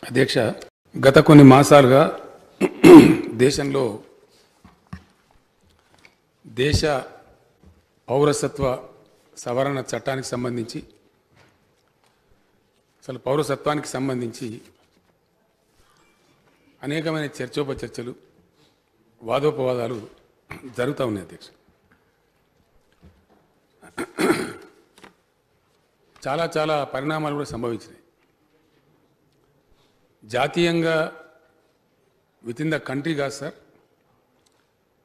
అధ్యక్ష, గత కొన్ని మాసాలుగా దేశంలో దేశ పౌరసత్వ సవరణ చట్టానికి సంబంధించి అసలు పౌరసత్వానికి సంబంధించి అనేకమైన చర్చోపచర్చలు వాదోపవాదాలు జరుగుతూ ఉన్నాయి అధ్యక్ష. చాలా పరిణామాలు కూడా సంభవించినాయి. జాతీయంగా విత్ ఇన్ ద కంట్రీ కాదు సార్,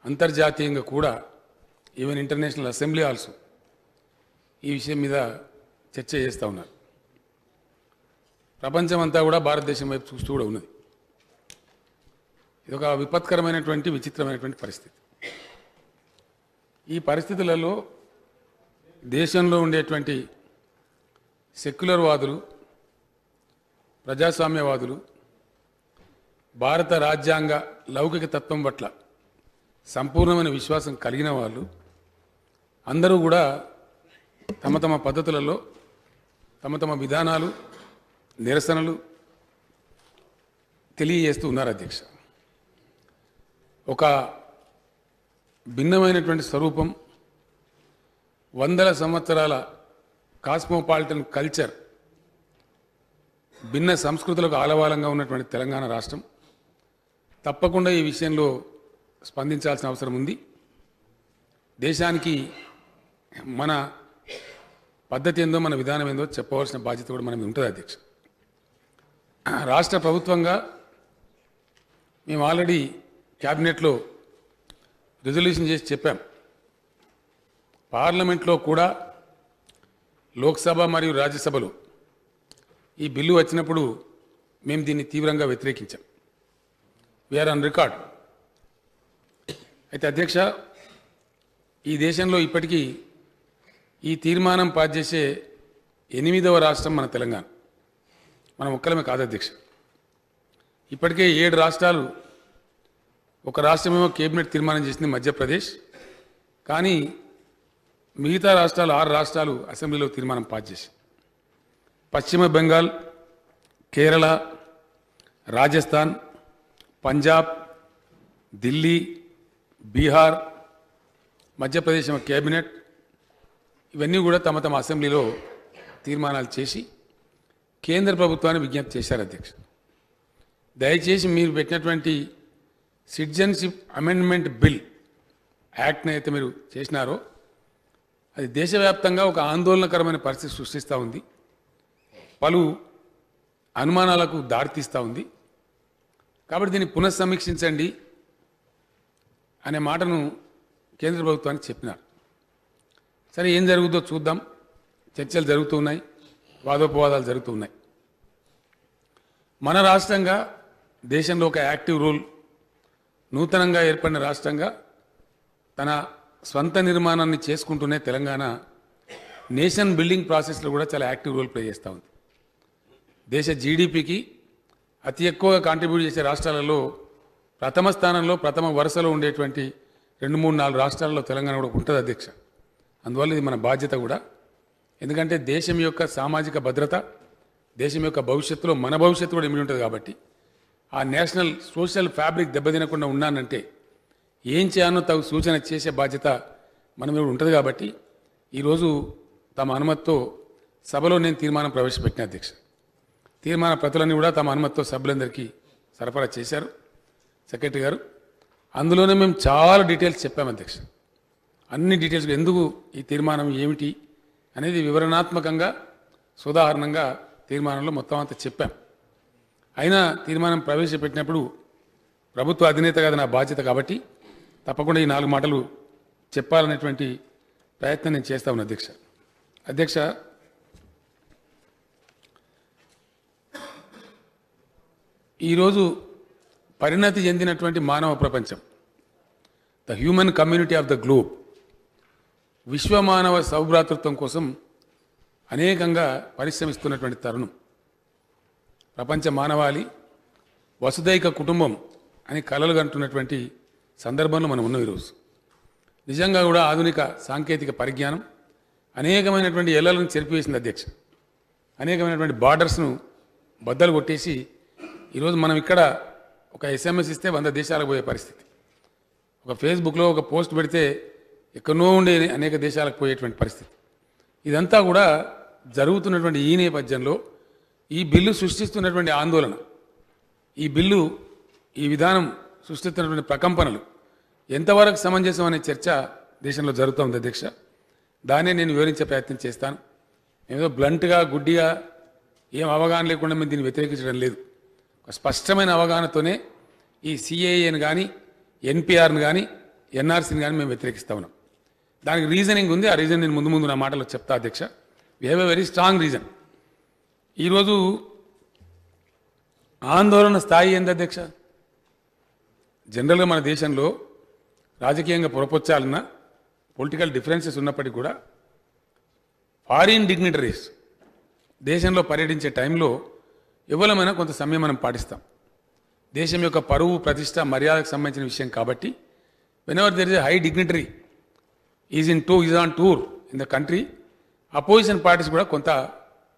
అంతర్జాతీయంగా కూడా ఈవెన్ ఇంటర్నేషనల్ అసెంబ్లీ ఆల్సో ఈ విషయం మీద చర్చ చేస్తూ ఉన్నారు. ప్రపంచం అంతా కూడా భారతదేశం వైపు చూస్తూ కూడా ఉన్నది. ఇది ఒక విపత్కరమైనటువంటి విచిత్రమైనటువంటి పరిస్థితి. ఈ పరిస్థితులలో దేశంలో ఉండేటువంటి సెక్యులర్ వాదులు, ప్రజాస్వామ్యవాదులు, భారత రాజ్యాంగ లౌకిక తత్వం పట్ల సంపూర్ణమైన విశ్వాసం కలిగిన వాళ్ళు అందరూ కూడా తమ తమ పద్ధతులలో తమ తమ విధానాలు, నిరసనలు తెలియజేస్తూ ఉన్నారు అధ్యక్ష. ఒక భిన్నమైనటువంటి స్వరూపం, వందల సంవత్సరాల కాస్మోపాలిటన్ కల్చర్, భిన్న సంస్కృతులకు ఆలవాలంగా ఉన్నటువంటి తెలంగాణ రాష్ట్రం తప్పకుండా ఈ విషయంలో స్పందించాల్సిన అవసరం ఉంది. దేశానికి మన పద్ధతి ఏందో, మన విధానం ఏందో చెప్పవలసిన బాధ్యత కూడా మనం ఉంటుంది అధ్యక్ష. రాష్ట్ర ప్రభుత్వంగా మేము ఆల్రెడీ క్యాబినెట్లో రిజల్యూషన్ చేసి చెప్పాం. పార్లమెంట్లో కూడా లోక్సభ మరియు రాజ్యసభలో ఈ బిల్లు వచ్చినప్పుడు మేము దీన్ని తీవ్రంగా వ్యతిరేకించాం. We are on record. అయితే అధ్యక్ష, ఈ దేశంలో ఇప్పటికీ ఈ తీర్మానం పాస్ చేసే 8వ రాష్ట్రం మన తెలంగాణ. మనం ఒక్కలమే కాదు అధ్యక్ష. ఇప్పటికే 7 రాష్ట్రాలు, ఒక రాష్ట్రమేమో కేబినెట్ తీర్మానం చేసింది మధ్యప్రదేశ్, కానీ మిగతా రాష్ట్రాలు 6 రాష్ట్రాలు అసెంబ్లీలో తీర్మానం పాస్ చేసి, పశ్చిమ బెంగాల్, కేరళ, రాజస్థాన్, పంజాబ్, ఢిల్లీ, బీహార్, మధ్యప్రదేశ్ కేబినెట్ ఇవన్నీ కూడా తమ తమ అసెంబ్లీలో తీర్మానాలు చేసి కేంద్ర ప్రభుత్వాన్ని విజ్ఞప్తి చేశారు అధ్యక్ష. దయచేసి మీరు పెట్టినటువంటి సిటిజన్షిప్ అమెండ్మెంట్ బిల్ యాక్ట్ని అయితే మీరు చేసినారో అది దేశవ్యాప్తంగా ఒక ఆందోళనకరమైన పరిస్థితి సృష్టిస్తూ ఉంది, పలు అనుమానాలకు దారితీస్తూ ఉంది. కాబట్టి దీన్ని పునఃసమీక్షించండి అనే మాటను కేంద్ర ప్రభుత్వానికి చెప్పినారు. సరే, ఏం జరుగుతుందో చూద్దాం. చర్చలు జరుగుతూ ఉన్నాయి, వాదోపవాదాలు జరుగుతూ ఉన్నాయి. మన రాష్ట్రంగా దేశంలో ఒక యాక్టివ్ రోల్, నూతనంగా ఏర్పడిన రాష్ట్రంగా తన స్వంత నిర్మాణాన్ని చేసుకుంటూనే తెలంగాణ నేషన్ బిల్డింగ్ ప్రాసెస్లో కూడా చాలా యాక్టివ్ రోల్ ప్లే చేస్తూ ఉంది. దేశ జీడిపికి అతి ఎక్కువగా కాంట్రిబ్యూట్ చేసే రాష్ట్రాలలో ప్రథమ స్థానంలో, ప్రథమ వరుసలో ఉండేటువంటి 2, 3, 4 రాష్ట్రాలలో తెలంగాణ కూడా ఉంటుంది అధ్యక్ష. అందువల్ల ఇది మన బాధ్యత కూడా. ఎందుకంటే దేశం యొక్క సామాజిక భద్రత, దేశం యొక్క భవిష్యత్తులో మన భవిష్యత్తు కూడా ఇమిడి ఉంటుంది. కాబట్టి ఆ నేషనల్ సోషల్ ఫ్యాబ్రిక్ దెబ్బతినకుండా ఉన్నానంటే ఏం చేయాలో తగు సూచన చేసే బాధ్యత మన మీద ఉంటుంది. కాబట్టి ఈరోజు తమ అనుమతితో సభలో నేను తీర్మానం ప్రవేశపెట్టిన అధ్యక్ష. తీర్మాన ప్రతులన్నీ కూడా తమ అనుమతితో సభ్యులందరికీ సరఫరా చేశారు సెక్రటరీ గారు. అందులోనే మేము చాలా డీటెయిల్స్ చెప్పాము అధ్యక్ష. అన్ని డీటెయిల్స్, ఎందుకు ఈ తీర్మానం ఏమిటి అనేది వివరణాత్మకంగా, సుదాహరణంగా తీర్మానంలో మొత్తం అంతా చెప్పాం. అయినా తీర్మానం ప్రవేశపెట్టినప్పుడు ప్రభుత్వ అధినేతగా అది నా బాధ్యత కాబట్టి తప్పకుండా ఈ 4 మాటలు చెప్పాలనేటువంటి ప్రయత్నం నేను చేస్తా ఉన్నాను అధ్యక్ష. అధ్యక్ష, ఈరోజు పరిణతి చెందినటువంటి మానవ ప్రపంచం, the human community of the globe, విశ్వమానవ సౌభ్రాతృత్వం కోసం అనేకంగా పరిశ్రమిస్తున్నటువంటి తరుణం. ప్రపంచ మానవాళి వసుదైక కుటుంబం అని కలలు కంటున్నటువంటి సందర్భంలో మనం ఉన్నాం ఈరోజు. నిజంగా కూడా ఆధునిక సాంకేతిక పరిజ్ఞానం అనేకమైనటువంటి ఎల్లలను చెరిపివేసింది అధ్యక్ష. అనేకమైనటువంటి బార్డర్స్ను బద్దలు కొట్టేసి ఈరోజు మనం ఇక్కడ ఒక SMS ఇస్తే 100 దేశాలకు పోయే పరిస్థితి, ఒక ఫేస్బుక్లో ఒక పోస్ట్ పెడితే ఎక్కడో ఉండే అనేక దేశాలకు పోయేటువంటి పరిస్థితి. ఇదంతా కూడా జరుగుతున్నటువంటి ఈ నేపథ్యంలో ఈ బిల్లు సృష్టిస్తున్నటువంటి ఆందోళన, ఈ బిల్లు ఈ విధానం సృష్టిస్తున్నటువంటి ప్రకంపనలు ఎంతవరకు సమంజసం అనే చర్చ దేశంలో జరుగుతోంది అధ్యక్ష. దాన్నే నేను వివరించే ప్రయత్నం చేస్తాను. ఏదో బ్లంట్గా గుడ్డిగా ఏం అవగాహన లేకుండా మేము దీన్ని వ్యతిరేకించడం లేదు. ఒక స్పష్టమైన అవగాహనతోనే ఈ CAAని కానీ NPRని కానీ NRCని కానీ మేము వ్యతిరేకిస్తూ ఉన్నాం. దానికి రీజనింగ్ ఉంది. ఆ రీజన్ నేను ముందు నా మాటలో చెప్తా అధ్యక్ష. We have a very strong reason. ఈరోజు ఆందోళన స్థాయి ఏంది అధ్యక్ష? జనరల్గా మన దేశంలో రాజకీయంగా పొరపొచ్చాలన్నా పొలిటికల్ డిఫరెన్సెస్ ఉన్నప్పటికీ కూడా ఫారిన్ డిగ్నిటరీస్ దేశంలో పర్యటించే టైంలో ఎవరమైనా కొంత సంయమనం పాటిస్తాం. దేశం యొక్క పరువు ప్రతిష్ట మర్యాదకు సంబంధించిన విషయం కాబట్టి whenever there is a high dignitary is on tour in the country, opposition parties కూడా కొంత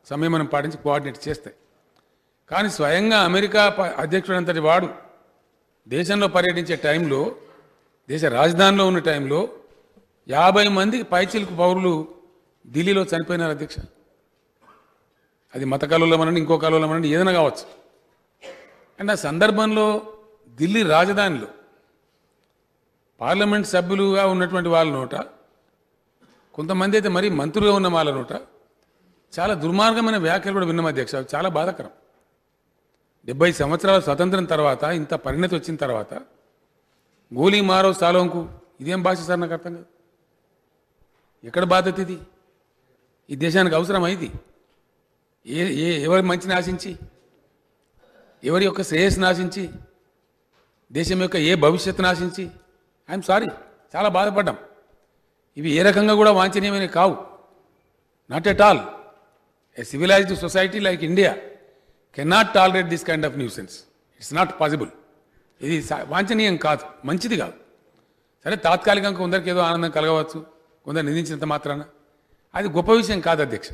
సంయమనం పాటించి కోఆర్డినేట్ చేస్తాయి. కానీ స్వయంగా అమెరికా అధ్యక్షుడు అంతటి వాడు దేశంలో పర్యటించే టైంలో, దేశ రాజధానిలో ఉన్న టైంలో 50 మంది పైచిలుకు పౌరులు ఢిల్లీలో చనిపోయినారు అధ్యక్ష. అది మత కల్లోలమనండి, ఇంకో కల్లోలమనండి, ఏదైనా కావచ్చు. అండ్ ఆ సందర్భంలో ఢిల్లీ రాజధానిలో పార్లమెంట్ సభ్యులుగా ఉన్నటువంటి వాళ్ళ నోట, కొంతమంది అయితే మరీ మంత్రులుగా ఉన్న వాళ్ళ నోట చాలా దుర్మార్గమైన వ్యాఖ్యలు కూడా విన్నాం అధ్యక్ష. చాలా బాధాకరం. 70 సంవత్సరాల స్వతంత్రం తర్వాత, ఇంత పరిణతి వచ్చిన తర్వాత గోలీ మారో సాలోంకు ఇదేం భాష సార్? నాకు అర్థం కాదు. ఎక్కడ బాధ్యత ఇది? ఈ దేశానికి అవసరం ఇది? ఎవరి మంచిని ఆశించి, ఎవరి యొక్క శ్రేయస్సును ఆశించి, దేశం యొక్క ఏ భవిష్యత్తును ఆశించి? ఐఎమ్ సారీ, చాలా బాధపడ్డాం. ఇవి ఏ రకంగా కూడా వాంఛనీయమైనవి కావు. Not at all. A civilised society like India cannot tolerate this kind of nuisance. It's not possible. ఇది వాంఛనీయం కాదు, మంచిది కాదు. సరే, తాత్కాలికంగా కొందరికి ఏదో ఆనందం కలగవచ్చు, కొందరు నిందించినంత మాత్రాన. అది గొప్ప విషయం కాదు అధ్యక్ష.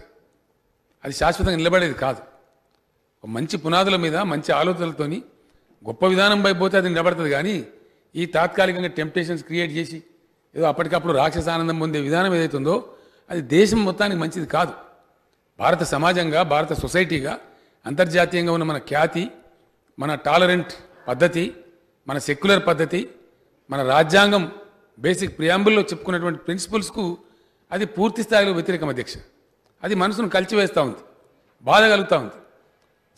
అది శాశ్వతంగా నిలబడేది కాదు. ఒక మంచి పునాదుల మీద మంచి ఆలోచనలతోని గొప్ప విధానం పోతే అది నిలబడుతుంది. కానీ ఈ తాత్కాలికంగా టెంప్టేషన్స్ క్రియేట్ చేసి ఏదో అప్పటికప్పుడు రాక్షస ఆనందం పొందే విధానం ఏదైతుందో అది దేశం మొత్తానికి మంచిది కాదు. భారత సమాజంగా, భారత సొసైటీగా, అంతర్జాతీయంగా ఉన్న మన ఖ్యాతి, మన టాలరెంట్ పద్ధతి, మన సెక్యులర్ పద్ధతి, మన రాజ్యాంగం బేసిక్ ప్రియాంబుల్లో చెప్పుకున్నటువంటి ప్రిన్సిపల్స్కు అది పూర్తి స్థాయిలో వ్యతిరేకం అధ్యక్ష. అది మనసును కలిచివేస్తూ ఉంది, బాధ కలుగుతూ ఉంది.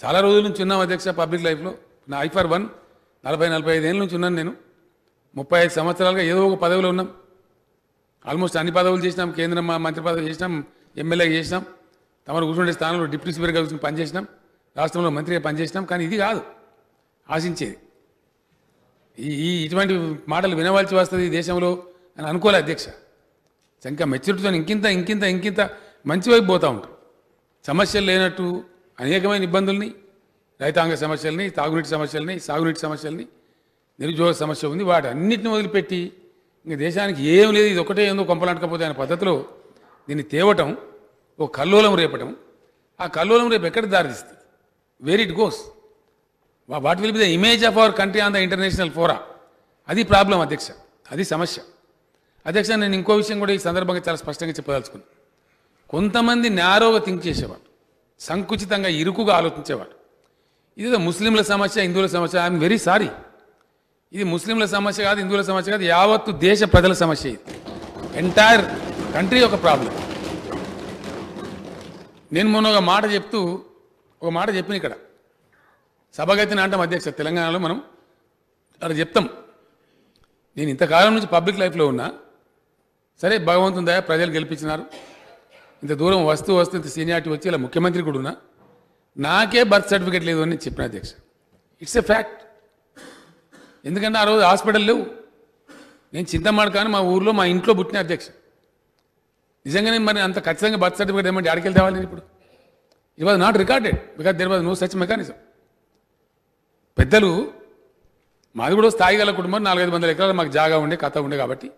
చాలా రోజుల నుంచి ఉన్నాం అధ్యక్ష పబ్లిక్ లైఫ్లో. నా I/1 40-45 ఏళ్ళ నుంచి ఉన్నాను నేను. 35 సంవత్సరాలుగా ఏదో ఒక పదవిలో ఉన్నాం. ఆల్మోస్ట్ అన్ని పదవులు చేసినాం. కేంద్ర మంత్రి పదవి చేసినాం, ఎమ్మెల్యే చేసినాం, తమరు కూర్చుండే స్థానంలో డిప్యూటీ స్పీకర్గా కూర్చొని పనిచేసినాం, రాష్ట్రంలో మంత్రిగా పనిచేసినాం. కానీ ఇది కాదు ఆశించేది. ఇటువంటి మాటలు వినవలసి వస్తుంది ఈ దేశంలో అని అనుకోలే అధ్యక్ష. ఇంకా మెచ్యూరిటీతో ఇంకింత మంచి వైపు పోతూ ఉంటాం. సమస్యలు లేనట్టు అనేకమైన ఇబ్బందుల్ని, రైతాంగ సమస్యల్ని, తాగునీటి సమస్యల్ని, సాగునీటి సమస్యల్ని, నిరుద్యోగ సమస్య ఉంది, వాటి అన్నింటిని వదిలిపెట్టి ఇంక దేశానికి ఏం లేదు, ఇది ఒకటే ఏందో కొంపలాంటకపోతే అనే పద్ధతిలో దీన్ని తేవటం, ఓ కల్లోలం రేపటం. ఆ కల్లోలం రేపు ఎక్కడ దారితీస్తుంది? Where it goes? What will be the image of our country on the international fora? అది ప్రాబ్లం అధ్యక్ష, అది సమస్య. అధ్యక్ష, నేను ఇంకో విషయం కూడా ఈ సందర్భంగా చాలా స్పష్టంగా చెప్పదలుచుకున్నాను. కొంతమంది నేరోగా థింక్ చేసేవాడు, సంకుచితంగా ఇరుకుగా ఆలోచించేవాడు. ఇది ముస్లింల సమస్య, హిందువుల సమస్య. I'm very sorry. ఇది ముస్లింల సమస్య కాదు, హిందువుల సమస్య కాదు, యావత్తు దేశ ప్రజల సమస్య. ఇది ఎంటైర్ కంట్రీ ఒక ప్రాబ్లం. నేను మొన్న ఒక మాట చెప్పిన ఇక్కడ సభగతిని అంటాం అధ్యక్ష. తెలంగాణలో మనం అలా చెప్తాం. నేను ఇంతకాలం నుంచి పబ్లిక్ లైఫ్లో ఉన్నా. సరే, భగవంతుని దయ, ప్రజలు గెలిపించినారు. ఇంత దూరం వస్తూ ఇంత సీనియారిటీ వచ్చి ఇలా ముఖ్యమంత్రి కూడా ఉన్నా. నాకే బర్త్ సర్టిఫికేట్ లేదు అని చెప్పిన అధ్యక్ష. It's a fact. ఎందుకంటే ఆ రోజు హాస్పిటల్ లేవు. నేను చింతమాడు కానీ మా ఊర్లో మా ఇంట్లో పుట్టిన అధ్యక్ష. నిజంగానే మరి అంత ఖచ్చితంగా బర్త్ సర్టిఫికేట్ ఏమంటే ఆడికెళ్ళి తేవాలి నేను ఇప్పుడు? It was not recorded because there was no such mechanism. పెద్దలు, మాది కూడా స్థాయి గల కుటుంబం, 400-500 ఎకరాలు మాకు జాగా ఉండే, కథ ఉండే కాబట్టి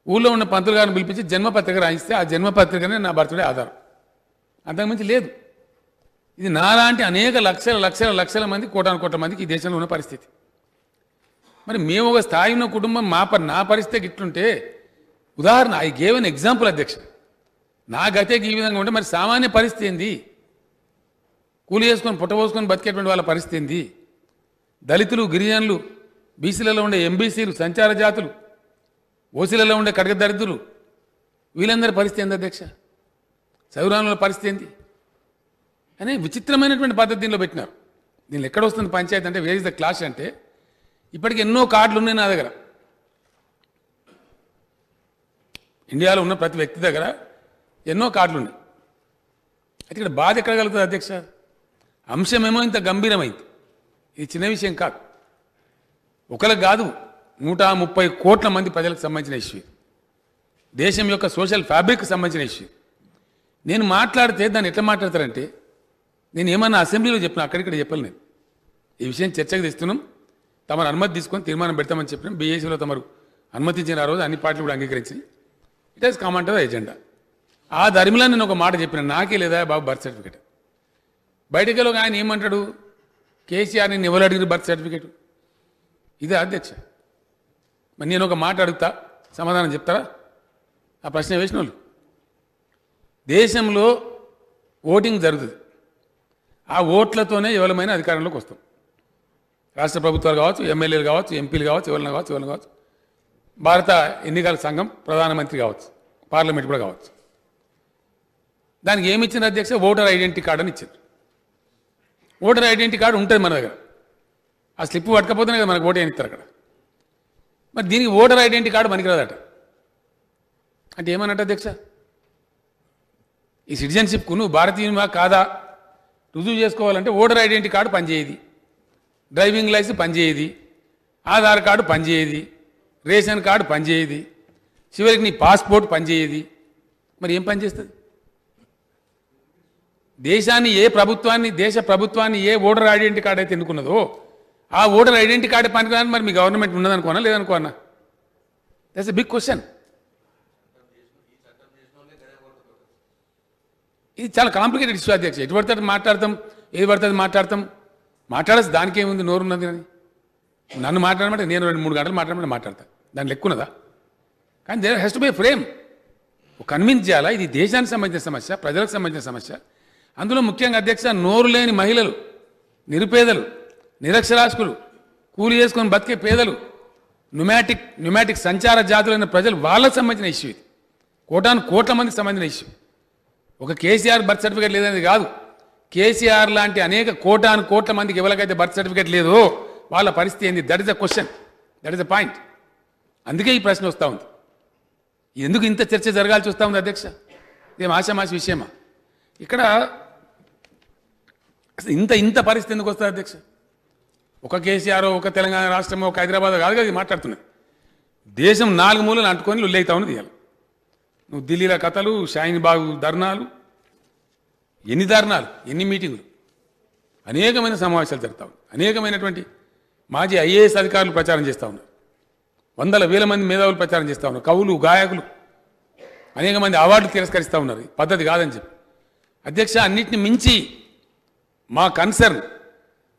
ఊళ్ళో ఉన్న పంతులు గారిని పిలిపించి జన్మపత్రిక రాయిస్తే ఆ జన్మపత్రికనే నా బర్త్డే ఆధారం. అంతకుమించి లేదు. ఇది నాలాంటి అనేక లక్షల మంది కోటాను మందికి ఈ దేశంలో ఉన్న పరిస్థితి. మరి మేము ఒక స్థాయి ఉన్న కుటుంబం నా పరిస్థితి ఇట్లుంటే, ఉదాహరణ ఐ గేవ్ ఎన్ ఎగ్జాంపుల్ అధ్యక్ష, నా గతే ఈ విధంగా ఉంటే మరి సామాన్య పరిస్థితి ఏంది? కూలి చేసుకొని పుట్టబోసుకొని బతికేటువంటి వాళ్ళ పరిస్థితి ఏంది? దళితులు, గిరిజనులు, బీసీలలో ఉండే ఎంబీసీలు, సంచార జాతులు, ఓసీలలో ఉండే కడగ దరిద్రులు, వీళ్ళందరి పరిస్థితి ఏంది అధ్యక్ష? చౌరానుల పరిస్థితి ఏంది అని విచిత్రమైనటువంటి పద్ధతి దీనిలో పెట్టినారు. దీనిలో ఎక్కడ వస్తుంది పంచాయతీ అంటే, వేర్ ఇస్ ద క్లాష్ అంటే, ఇప్పటికి ఎన్నో కార్డులు ఉన్నాయి నా దగ్గర. ఇండియాలో ఉన్న ప్రతి వ్యక్తి దగ్గర ఎన్నో కార్డులు ఉన్నాయి. అయితే ఇక్కడ బాధ ఎక్కడ కలుగుతుంది అధ్యక్ష? అంశమేమో ఇంత గంభీరమైంది. ఇది చిన్న విషయం కాదు. ఒకరికి కాదు, 130 కోట్ల మంది ప్రజలకు సంబంధించిన ఇష్యూ. దేశం యొక్క సోషల్ ఫ్యాబ్రిక్కి సంబంధించిన ఇష్యూ. నేను మాట్లాడితే దాన్ని ఎట్లా మాట్లాడతారంటే, నేను ఏమన్నా అసెంబ్లీలో చెప్పిన అక్కడిక్కడ చెప్పాలి. నేను ఈ విషయం చర్చకు తెస్తున్నాం, తమరు అనుమతి తీసుకొని తీర్మానం పెడతామని చెప్పినాం. బీఏసీలో తమరు అనుమతించిన ఆ రోజు అన్ని పార్టీలు కూడా అంగీకరించింది. ఇట్ హాస్ కమ్ అంటర్ ఎజెండా. ఆ ధర్మిలా నేను ఒక మాట చెప్పిన, నాకే లేదా బాబు బర్త్ సర్టిఫికేట్. బయటకు వెళ్ళి ఆయన ఏమంటాడు, కేసీఆర్ నేను ఎవరు అడిగిన బర్త్ సర్టిఫికేట్? ఇదే అధ్యక్ష. మరి నేను ఒక మాట అడుగుతా, సమాధానం చెప్తారా? ఆ ప్రశ్న వేసిన వాళ్ళు. దేశంలో ఓటింగ్ జరుగుతుంది, ఆ ఓట్లతోనే ఎవరమైనా అధికారంలోకి వస్తాం. రాష్ట్ర ప్రభుత్వాలు కావచ్చు, ఎమ్మెల్యేలు కావచ్చు, ఎంపీలు కావచ్చు, ఎవరైనా కావచ్చు. భారత ఎన్నికల సంఘం ప్రధానమంత్రి కావచ్చు, పార్లమెంట్ కూడా కావచ్చు. దానికి ఏమి ఇచ్చిన అధ్యక్ష? ఓటర్ ఐడెంటిటీ కార్డు అని ఇచ్చారు. ఓటర్ ఐడెంటిటీ కార్డు ఉంటుంది మన దగ్గర. ఆ స్లిప్ పట్టకపోతేనే కదా మనకు ఓటు వేయనిస్తారు అక్కడ. మరి దీనికి ఓటర్ ఐడెంటిటీ కార్డు పనికిరాదట. అంటే ఏమన్నట్టు అధ్యక్ష? ఈ సిటిజన్షిప్కు నువ్వు భారతీయునివా కాదా రుజువు చేసుకోవాలంటే ఓటర్ ఐడెంటిటీ కార్డు పనిచేయది, డ్రైవింగ్ లైసెన్స్ పనిచేయది, ఆధార్ కార్డు పనిచేయది, రేషన్ కార్డు పనిచేయది, చివరికి నీ పాస్పోర్ట్ పనిచేయది. మరి ఏం పనిచేస్తుంది? దేశ ప్రభుత్వాన్ని ఏ ఓటర్ ఐడెంటిటీ కార్డు అయితే ఎన్నుకున్నదో ఆ ఓటర్ ఐడెంటిటీ కార్డు పనికిరాని మరి మీ గవర్నమెంట్ ఉన్నదనుకోనా లేదనుకోనా? That's a big question. ఇది చాలా కాంప్లికేటెడ్ ఇష్యూ అధ్యక్ష. ఎటు పడితే మాట్లాడతాం, ఏది పడుతుంది మాట్లాడాల్సి దానికి ఏముంది, నోరున్నది అని. నన్ను మాట్లాడమంటే నేను 2-3 గంటలు మాట్లాడతా, దాని లెక్కున్నదా? కానీ there has to be a frame. Convince చేయాలా, ఇది దేశానికి సంబంధించిన సమస్య, ప్రజలకు సంబంధించిన సమస్య. అందులో ముఖ్యంగా అధ్యక్ష, నోరు లేని మహిళలు, నిరుపేదలు, నిరక్షరాస్కులు, కూలి చేసుకొని బతికే పేదలు, న్యూమాటిక్ సంచార జాతులైన ప్రజలు, వాళ్ళకు సంబంధించిన ఇష్యూ ఇది. కోట్ల మందికి సంబంధించిన ఇష్యూ. ఒక కేసీఆర్ బర్త్ సర్టిఫికేట్ లేదనేది కాదు. కేసీఆర్ లాంటి అనేక కోట్ల మందికి ఎవరికైతే బర్త్ సర్టిఫికేట్ లేదో వాళ్ళ పరిస్థితి ఏంది? That is a question, that is a point. అందుకే ఈ ప్రశ్న వస్తూ ఉంది. ఎందుకు ఇంత చర్చ జరగాల్సి వస్తూ ఉంది అధ్యక్ష? ఇదేం ఆశామాషి విషయమా? ఇక్కడ అసలు ఇంత పరిస్థితి ఎందుకు వస్తుంది అధ్యక్ష? ఒక కేసీఆర్, ఒక తెలంగాణ రాష్ట్రమో, ఒక హైదరాబాద్ కాదు కదా ఇది మాట్లాడుతున్నది. దేశం 4 మూలలు అంటుకొని లొల్లైతా ఉన్నది. ఇవాళ నువ్వు ఢిల్లీలో కథలు, షాహీన్బాగ్ ధర్నాలు, ఎన్ని ధర్నాలు, ఎన్ని మీటింగులు, అనేకమైన సమావేశాలు జరుగుతూ ఉన్నాయి. అనేకమైనటువంటి మాజీ ఐఏఎస్ అధికారులు ప్రచారం చేస్తూ ఉన్నారు. వందల వేల మంది మేధావులు ప్రచారం చేస్తూ ఉన్నారు. కవులు, గాయకులు, అనేక మంది అవార్డులు తిరస్కరిస్తూ ఉన్నారు. పద్ధతి కాదని చెప్పి అధ్యక్ష, అన్నిటిని మించి మా కన్సర్న్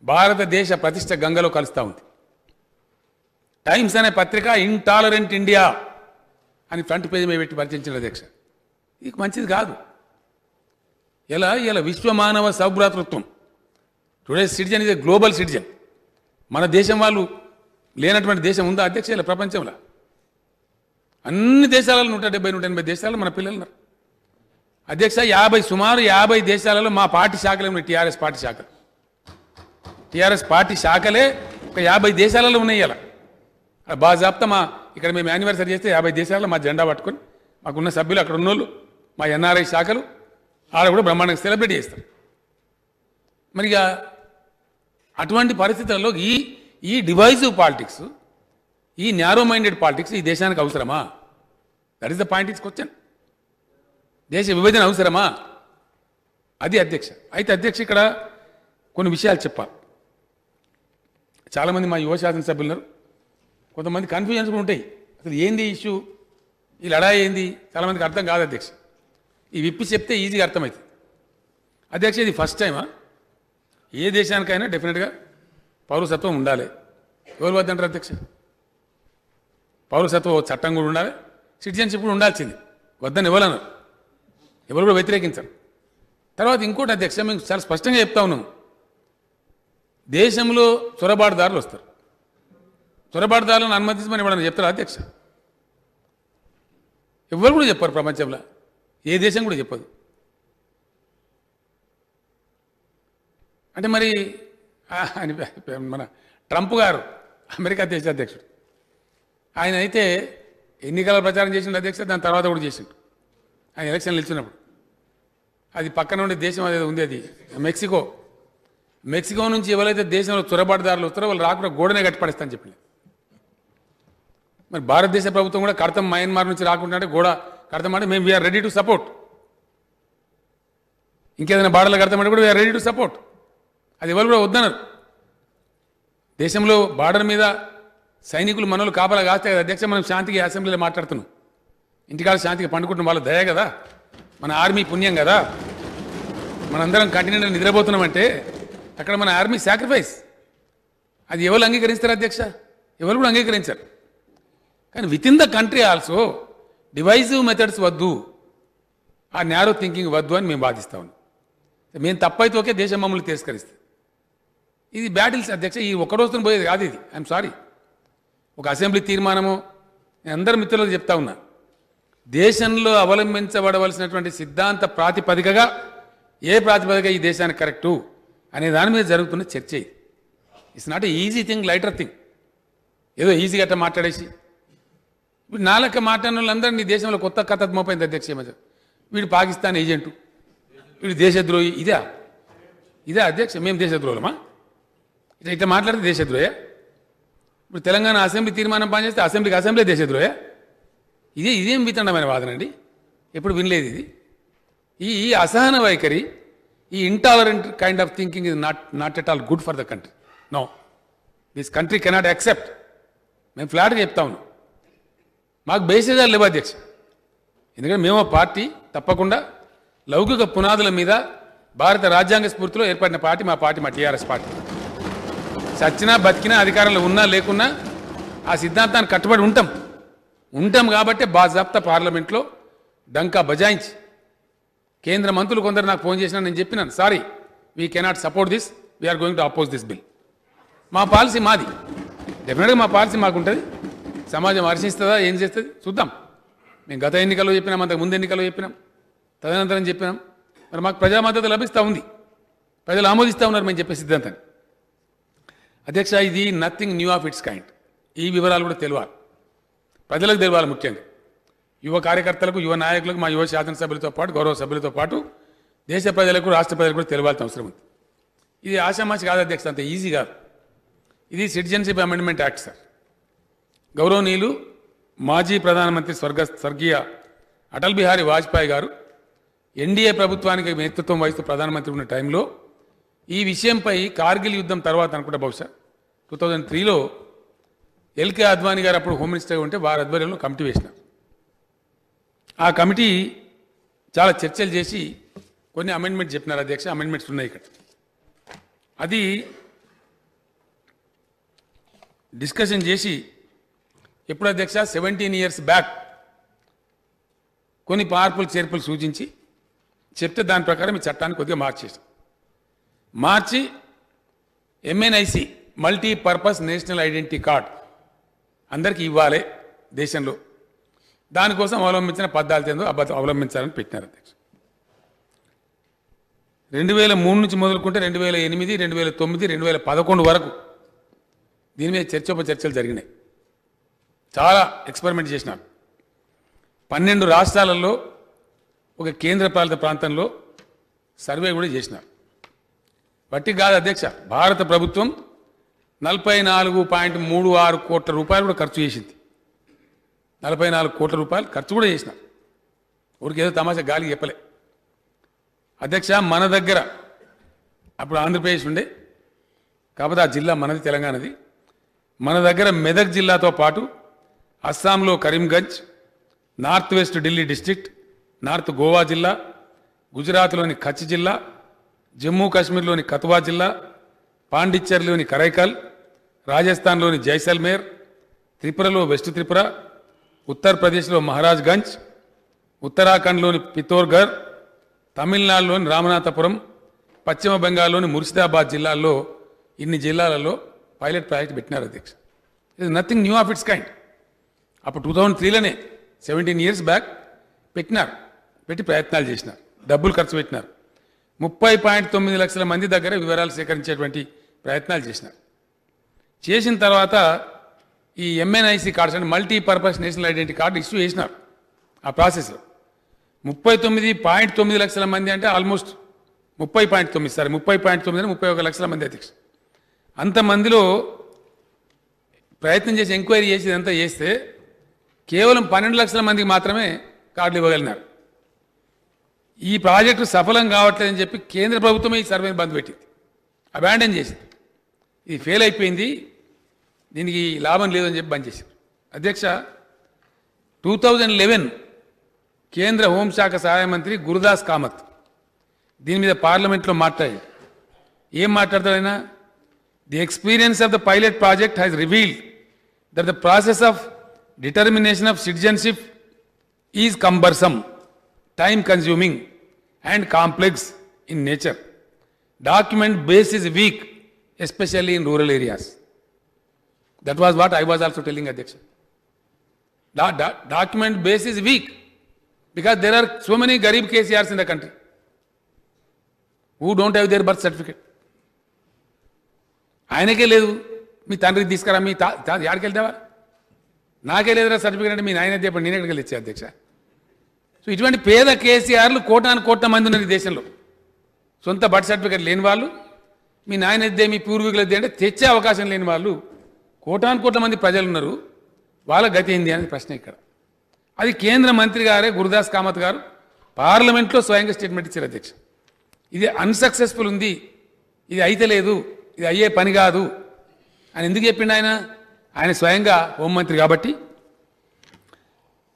భారతదేశ ప్రతిష్ట గంగలో కలుస్తూ ఉంది. టైమ్స్ అనే పత్రిక ఇంటాలరెంట్ ఇండియా అని ఫ్రంట్ పేజీ మీద పెట్టి పరిచయించిన అధ్యక్ష. ఇది మంచిది కాదు. ఇలా విశ్వమానవ సౌభ్రాతృత్వం, today citizen is a global citizen. మన దేశం వాళ్ళు లేనటువంటి దేశం ఉందా అధ్యక్ష? ఇలా ప్రపంచంలో అన్ని దేశాలలో 170-180 దేశాలలో మన పిల్లలు ఉన్నారు అధ్యక్ష. సుమారు 50 దేశాలలో మా పార్టీ శాఖలే ఉన్నాయి. టీఆర్ఎస్ పార్టీ శాఖలే ఒక 50 దేశాలలో ఉన్నాయి. ఇలా బాజాబ్తా ఇక్కడ మేము యానివర్సరీ చేస్తే 50 దేశాలలో మా జెండా పట్టుకొని మాకున్న సభ్యులు, అక్కడ ఉన్నోళ్ళు, మా ఎన్ఆర్ఐ శాఖలు ఆడ కూడా బ్రహ్మాండంగా సెలబ్రేట్ చేస్తారు. మరి ఇక అటువంటి పరిస్థితుల్లో ఈ డివైజివ్ పాలిటిక్స్, ఈ న్యారో మైండెడ్ పాలిటిక్స్ ఈ దేశానికి అవసరమా? That is the point is question. దేశ విభజన అవసరమా? అది అధ్యక్ష. అయితే అధ్యక్ష, ఇక్కడ కొన్ని విషయాలు చెప్పాలి. చాలామంది మా యువ శాసనసభ్యులు, కొంతమంది కన్ఫ్యూజన్స్ కూడా ఉంటాయి. అసలు ఏంది ఇష్యూ, ఈ లడాయి ఏంది, చాలామందికి అర్థం కాదు అధ్యక్ష. ఈ విప్పి చెప్తే ఈజీగా అర్థమవుతుంది అధ్యక్ష. ఇది ఫస్ట్ టైమా ఏ దేశానికైనా డెఫినెట్గా పౌరసత్వం ఉండాలి. ఎవరు వద్దంటారు అధ్యక్ష? పౌరసత్వం చట్టం కూడా ఉండాలి, సిటిజన్షిప్ కూడా ఉండాల్సింది. వద్దని ఎవరన్నారు? ఎవరు కూడా వ్యతిరేకించరు. తర్వాత ఇంకోటి అధ్యక్ష, మేము చాలా స్పష్టంగా చెప్తా ఉన్నాం, దేశంలో చొరబాటుదారులు వస్తారు. చొరబాటుదారులను అనుమతించమని ఎవరన్నా చెప్తారా అధ్యక్ష? ఎవరు కూడా చెప్పారు ప్రపంచంలో, ఏ దేశం కూడా చెప్పదు. అంటే మరి మన ట్రంప్ గారు అమెరికా దేశ అధ్యక్షుడు, ఆయన అయితే ఎన్నికల ప్రచారం చేసిండు అధ్యక్ష, దాని తర్వాత కూడా చేసిండు. ఆయన ఎలక్షన్లు నిలిచినప్పుడు అది పక్కన ఉండే దేశం అదే ఉంది, అది మెక్సికో. మెక్సికో నుంచి ఎవరైతే దేశంలో చొరబాటుదారులు వస్తారో వాళ్ళు రాకుండా గోడనే కట్టిపడేస్తారని చెప్పి. మరి భారతదేశ ప్రభుత్వం కూడా కడతాం, మయన్మార్ నుంచి రాకుండా అంటే గోడ కడతామంటే మేము వీఆర్ రెడీ టు సపోర్ట్. ఇంకేదైనా బార్డర్లు కడతామంటే కూడా వీఆర్ రెడీ టు సపోర్ట్. అది ఎవరు కూడా వద్దన్నారు. దేశంలో బార్డర్ మీద సైనికులు మనోళ్ళు కాపలా కాస్తే కదా అధ్యక్ష మనం శాంతికి అసెంబ్లీలో మాట్లాడుతున్నాం. ఇంటికాడ శాంతికి పండుకుంటున్నాం, వాళ్ళ దయ కదా, మన ఆర్మీ పుణ్యం కదా. మనందరం కంటిన్యూగా నిద్రపోతున్నామంటే అక్కడ మన ఆర్మీ సాక్రిఫైస్. అది ఎవరు అంగీకరిస్తారు అధ్యక్ష? ఎవరు కూడా అంగీకరించారు. కానీ with in the country also divisive methods వద్దు, ఆ న్యారో థింకింగ్ వద్దు అని మేము వాదిస్తా ఉన్నాం. మేము తప్పైతే ఒకే దేశం మమ్మల్ని తిరస్కరిస్తుంది. ఇది బ్యాటిల్స్ అధ్యక్ష, ఈ ఒక్క రోజుతో పోయేది కాదు ఇది. ఐఎమ్ సారీ, ఒక అసెంబ్లీ తీర్మానము నేను అందరి మిత్రులకు చెప్తా ఉన్నా, దేశంలో అవలంబించబడవలసినటువంటి సిద్ధాంత ప్రాతిపదికగా ఏ ప్రాతిపదిక ఈ దేశానికి కరెక్టు అనే దాని మీద జరుగుతున్న చర్చ ఇది. It's not a easy thing, lighter thing. ఏదో ఈజీగా అట్లా మాట్లాడేసి ఇప్పుడు నాలక మాట్లాడిన వాళ్ళందరూ నీ దేశంలో కొత్త కథ మోపైంది అధ్యక్ష. వీడు పాకిస్తాన్ ఏజెంటు, వీడు దేశద్రోహి, ఇదే అధ్యక్ష? మేము దేశద్రోహులమా? ఇట్లా మాట్లాడితే దేశద్రోహే? ఇప్పుడు తెలంగాణ అసెంబ్లీ తీర్మానం పనిచేస్తే అసెంబ్లీ దేశద్రోహే? ఇదేం వితండమైన వాదనండి, ఎప్పుడు వినలేదు ఇది. ఈ అసహన వైఖరి, ఈ intolerant kind of thinking is not at all good for the country. No, this country cannot accept. మేము ఫ్లాట్గా చెప్తా ఉన్నాం, మాకు బేసేజాలు లేవు అధ్యక్ష. ఎందుకంటే మేము పార్టీ తప్పకుండా లౌకిక పునాదుల మీద భారత రాజ్యాంగ స్ఫూర్తిలో ఏర్పడిన పార్టీ మా టీఆర్ఎస్ పార్టీ. చచ్చినా బతికినా అధికారంలో ఉన్నా లేకున్నా ఆ సిద్ధాంతాన్ని కట్టుబడి ఉంటాం కాబట్టి బాజాప్తా పార్లమెంట్లో డంకా బజాయించి కేంద్ర మంత్రులు కొందరు నాకు ఫోన్ చేసినా నేను చెప్పినాను, sorry we cannot support this, we're going to oppose this bill. మా పాలసీ మాది, డెఫినెట్గా మా పాలసీ మాకుంటుంది. సమాజం హర్షిస్తుందా, ఏం చేస్తుంది చూద్దాం. మేము గత ఎన్నికల్లో చెప్పినాం, అంతకు ముందు ఎన్నికల్లో చెప్పినాం, తదనంతరం చెప్పినాం. మరి మాకు ప్రజా మద్దతు లభిస్తూ ఉంది, ప్రజలు ఆమోదిస్తూ ఉన్నారు మేము చెప్పే సిద్ధాంతాన్ని. అధ్యక్ష, ఇది nothing new of it's kind. ఈ వివరాలు కూడా తెలియాలి, ప్రజలకు తెలియాలి. ముఖ్యంగా యువ కార్యకర్తలకు, యువ నాయకులకు, మా యువ శాసనసభ్యులతో పాటు గౌరవ సభ్యులతో పాటు దేశ ప్రజలకు, రాష్ట్ర ప్రజలకు కూడా తెలియాల్సిన అవసరం ఉంది. ఇది ఆషామాషి కాదు అధ్యక్ష, అంత ఈజీ కాదు. ఇది సిటిజన్షిప్ అమెండ్మెంట్ యాక్ట్ సార్. గౌరవనీయులు మాజీ ప్రధానమంత్రి స్వర్గీయ అటల్ బిహారీ వాజ్పేయి గారు ఎన్డీఏ ప్రభుత్వానికి నేతృత్వం వహిస్తూ ప్రధానమంత్రి ఉన్న టైంలో ఈ విషయంపై కార్గిల్ యుద్ధం తర్వాత అనుకుంటా బహుశా 2003లో ఎల్కే అద్వానీ గారు అప్పుడు హోమ్ మినిస్టర్గా ఉంటే వారి ఆధ్వర్యంలో కమిటీ వేసినారు. ఆ కమిటీ చాలా చర్చలు చేసి కొన్ని అమెండ్మెంట్స్ చెప్పినారు అధ్యక్ష. అమెండ్మెంట్స్ ఉన్నాయి ఇక్కడ. అది డిస్కషన్ చేసి ఎప్పుడు అధ్యక్ష 17 years బ్యాక్ కొన్ని చేర్పులు సూచించి చెప్తే దాని ప్రకారం ఈ చట్టాన్ని కొద్దిగా మార్చి ఎంఎన్ఐసి మల్టీపర్పస్ నేషనల్ ఐడెంటిటీ కార్డ్ అందరికీ ఇవ్వాలి దేశంలో. దానికోసం అవలంబించిన పద్ధతులు ఏందో అవలంబించాలని పెట్టినారు అధ్యక్ష. 2003 నుంచి మొదలుకుంటే 2008, 2009, 2011 వరకు దీని మీద చర్చలు జరిగినాయి. చాలా ఎక్స్పెరిమెంట్ చేసినారు. 12 రాష్ట్రాలలో ఒక కేంద్ర పాలిత ప్రాంతంలో సర్వే కూడా చేసినారు. బట్టి కాదు అధ్యక్ష, భారత ప్రభుత్వం 44.36 కోట్ల రూపాయలు కూడా ఖర్చు చేసింది. 44 కోట్ల రూపాయలు ఖర్చు కూడా చేసినారు. ఊరికి ఏదో తమాషా గాలికి చెప్పలే అధ్యక్ష. మన దగ్గర అప్పుడు ఆంధ్రప్రదేశ్ ఉండే, కాకపోతే ఆ జిల్లా మనది, తెలంగాణది. మన దగ్గర మెదక్ జిల్లాతో పాటు అస్సాంలో Karimganj, north west Delhi district, north Goa జిల్లా, గుజరాత్లోని కచ్ జిల్లా, జమ్మూ కాశ్మీర్లోని కతువా జిల్లా, పాండిచ్చేరిలోని కరైకల్, రాజస్థాన్లోని జైసల్మేర్, త్రిపురలో వెస్ట్ త్రిపుర, ఉత్తరప్రదేశ్లో మహారాజ్గంజ్, ఉత్తరాఖండ్లోని పితోర్గర్, తమిళనాడులోని రామనాథపురం, పశ్చిమ బెంగాల్లోని ముర్షిదాబాద్ జిల్లాల్లో ఇన్ని జిల్లాలలో పైలట్ ప్రాజెక్ట్ పెట్టినారు అధ్యక్ష. It is nothing new of it's kind. అప్పుడు 2003లోనే 17 years బ్యాక్ పెట్టినారు. పెట్టి ప్రయత్నాలు చేసినారు, డబ్బులు ఖర్చు పెట్టినారు. 30.9 లక్షల మంది దగ్గర వివరాలు సేకరించేటువంటి ప్రయత్నాలు చేసినారు. చేసిన తర్వాత ఈ MNIC కార్డ్స్ అంటే multipurpose national identity card issue చేసినారు. ఆ ప్రాసెస్లో 39.9 లక్షల మంది అంటే ఆల్మోస్ట్ 30.9 సారీ 30.9 అంటే 31 లక్షల మంది అధ్యక్ష. అంతమందిలో ప్రయత్నం చేసి ఎంక్వైరీ చేసి ఇదంతా చేస్తే కేవలం 12 లక్షల మందికి మాత్రమే కార్డులు ఇవ్వగలిగినారు. ఈ ప్రాజెక్టు సఫలం కావట్లేదని చెప్పి కేంద్ర ప్రభుత్వమే ఈ సర్వేని బంద్ పెట్టింది, అబాండన్ చేసింది. ఇది ఫెయిల్ అయిపోయింది, దీనికి లాభం లేదని చెప్పి బంద్ చేశారు. అధ్యక్ష 2011 కేంద్ర హోంశాఖ సహాయ మంత్రి గురుదాస్ కామత్ దీని మీద పార్లమెంట్లో మాట్లాడి ఏం మాట్లాడతాడు ఆయన? The experience of the pilot project has revealed that the process of determination of citizenship is cumbersome, time consuming and complex in nature. Document base is weak, especially in rural areas. That was what I was also telling Adhyaksha. Document base is weak because there are so many Garib KCRs in the country who don't have their birth certificate. ఆయనకే లేదు, మీ తండ్రికి తీసుకురా, మీ యాడికి వెళ్తావా, నాకే లేదురా certificate అంటే మీ నాయన చెప్పండి, నేను ఎక్కడికి వెళ్ళి అధ్యక్ష. సో ఇటువంటి పేద కేసీఆర్లు కోట్ల మంది ఉన్నారు ఈ దేశంలో. సొంత బర్త్ సర్టిఫికేట్ లేని వాళ్ళు, మీ నాయనద్దే మీ పూర్వీకులద్దే అంటే తెచ్చే అవకాశం లేని వాళ్ళు కోట్ల మంది ప్రజలు ఉన్నారు. వాళ్ళ గతి ఏంది అనేది ప్రశ్న ఇక్కడ. అది కేంద్ర మంత్రి గారే గురుదాస్ కామత్ గారు పార్లమెంట్లో స్వయంగా స్టేట్మెంట్ ఇచ్చారు అధ్యక్ష. ఇది అన్సక్సెస్ఫుల్ ఉంది, ఇది అయితే లేదు, ఇది అయ్యే పని కాదు అని ఎందుకు చెప్పిండు ఆయన? ఆయన స్వయంగా హోంమంత్రి కాబట్టి.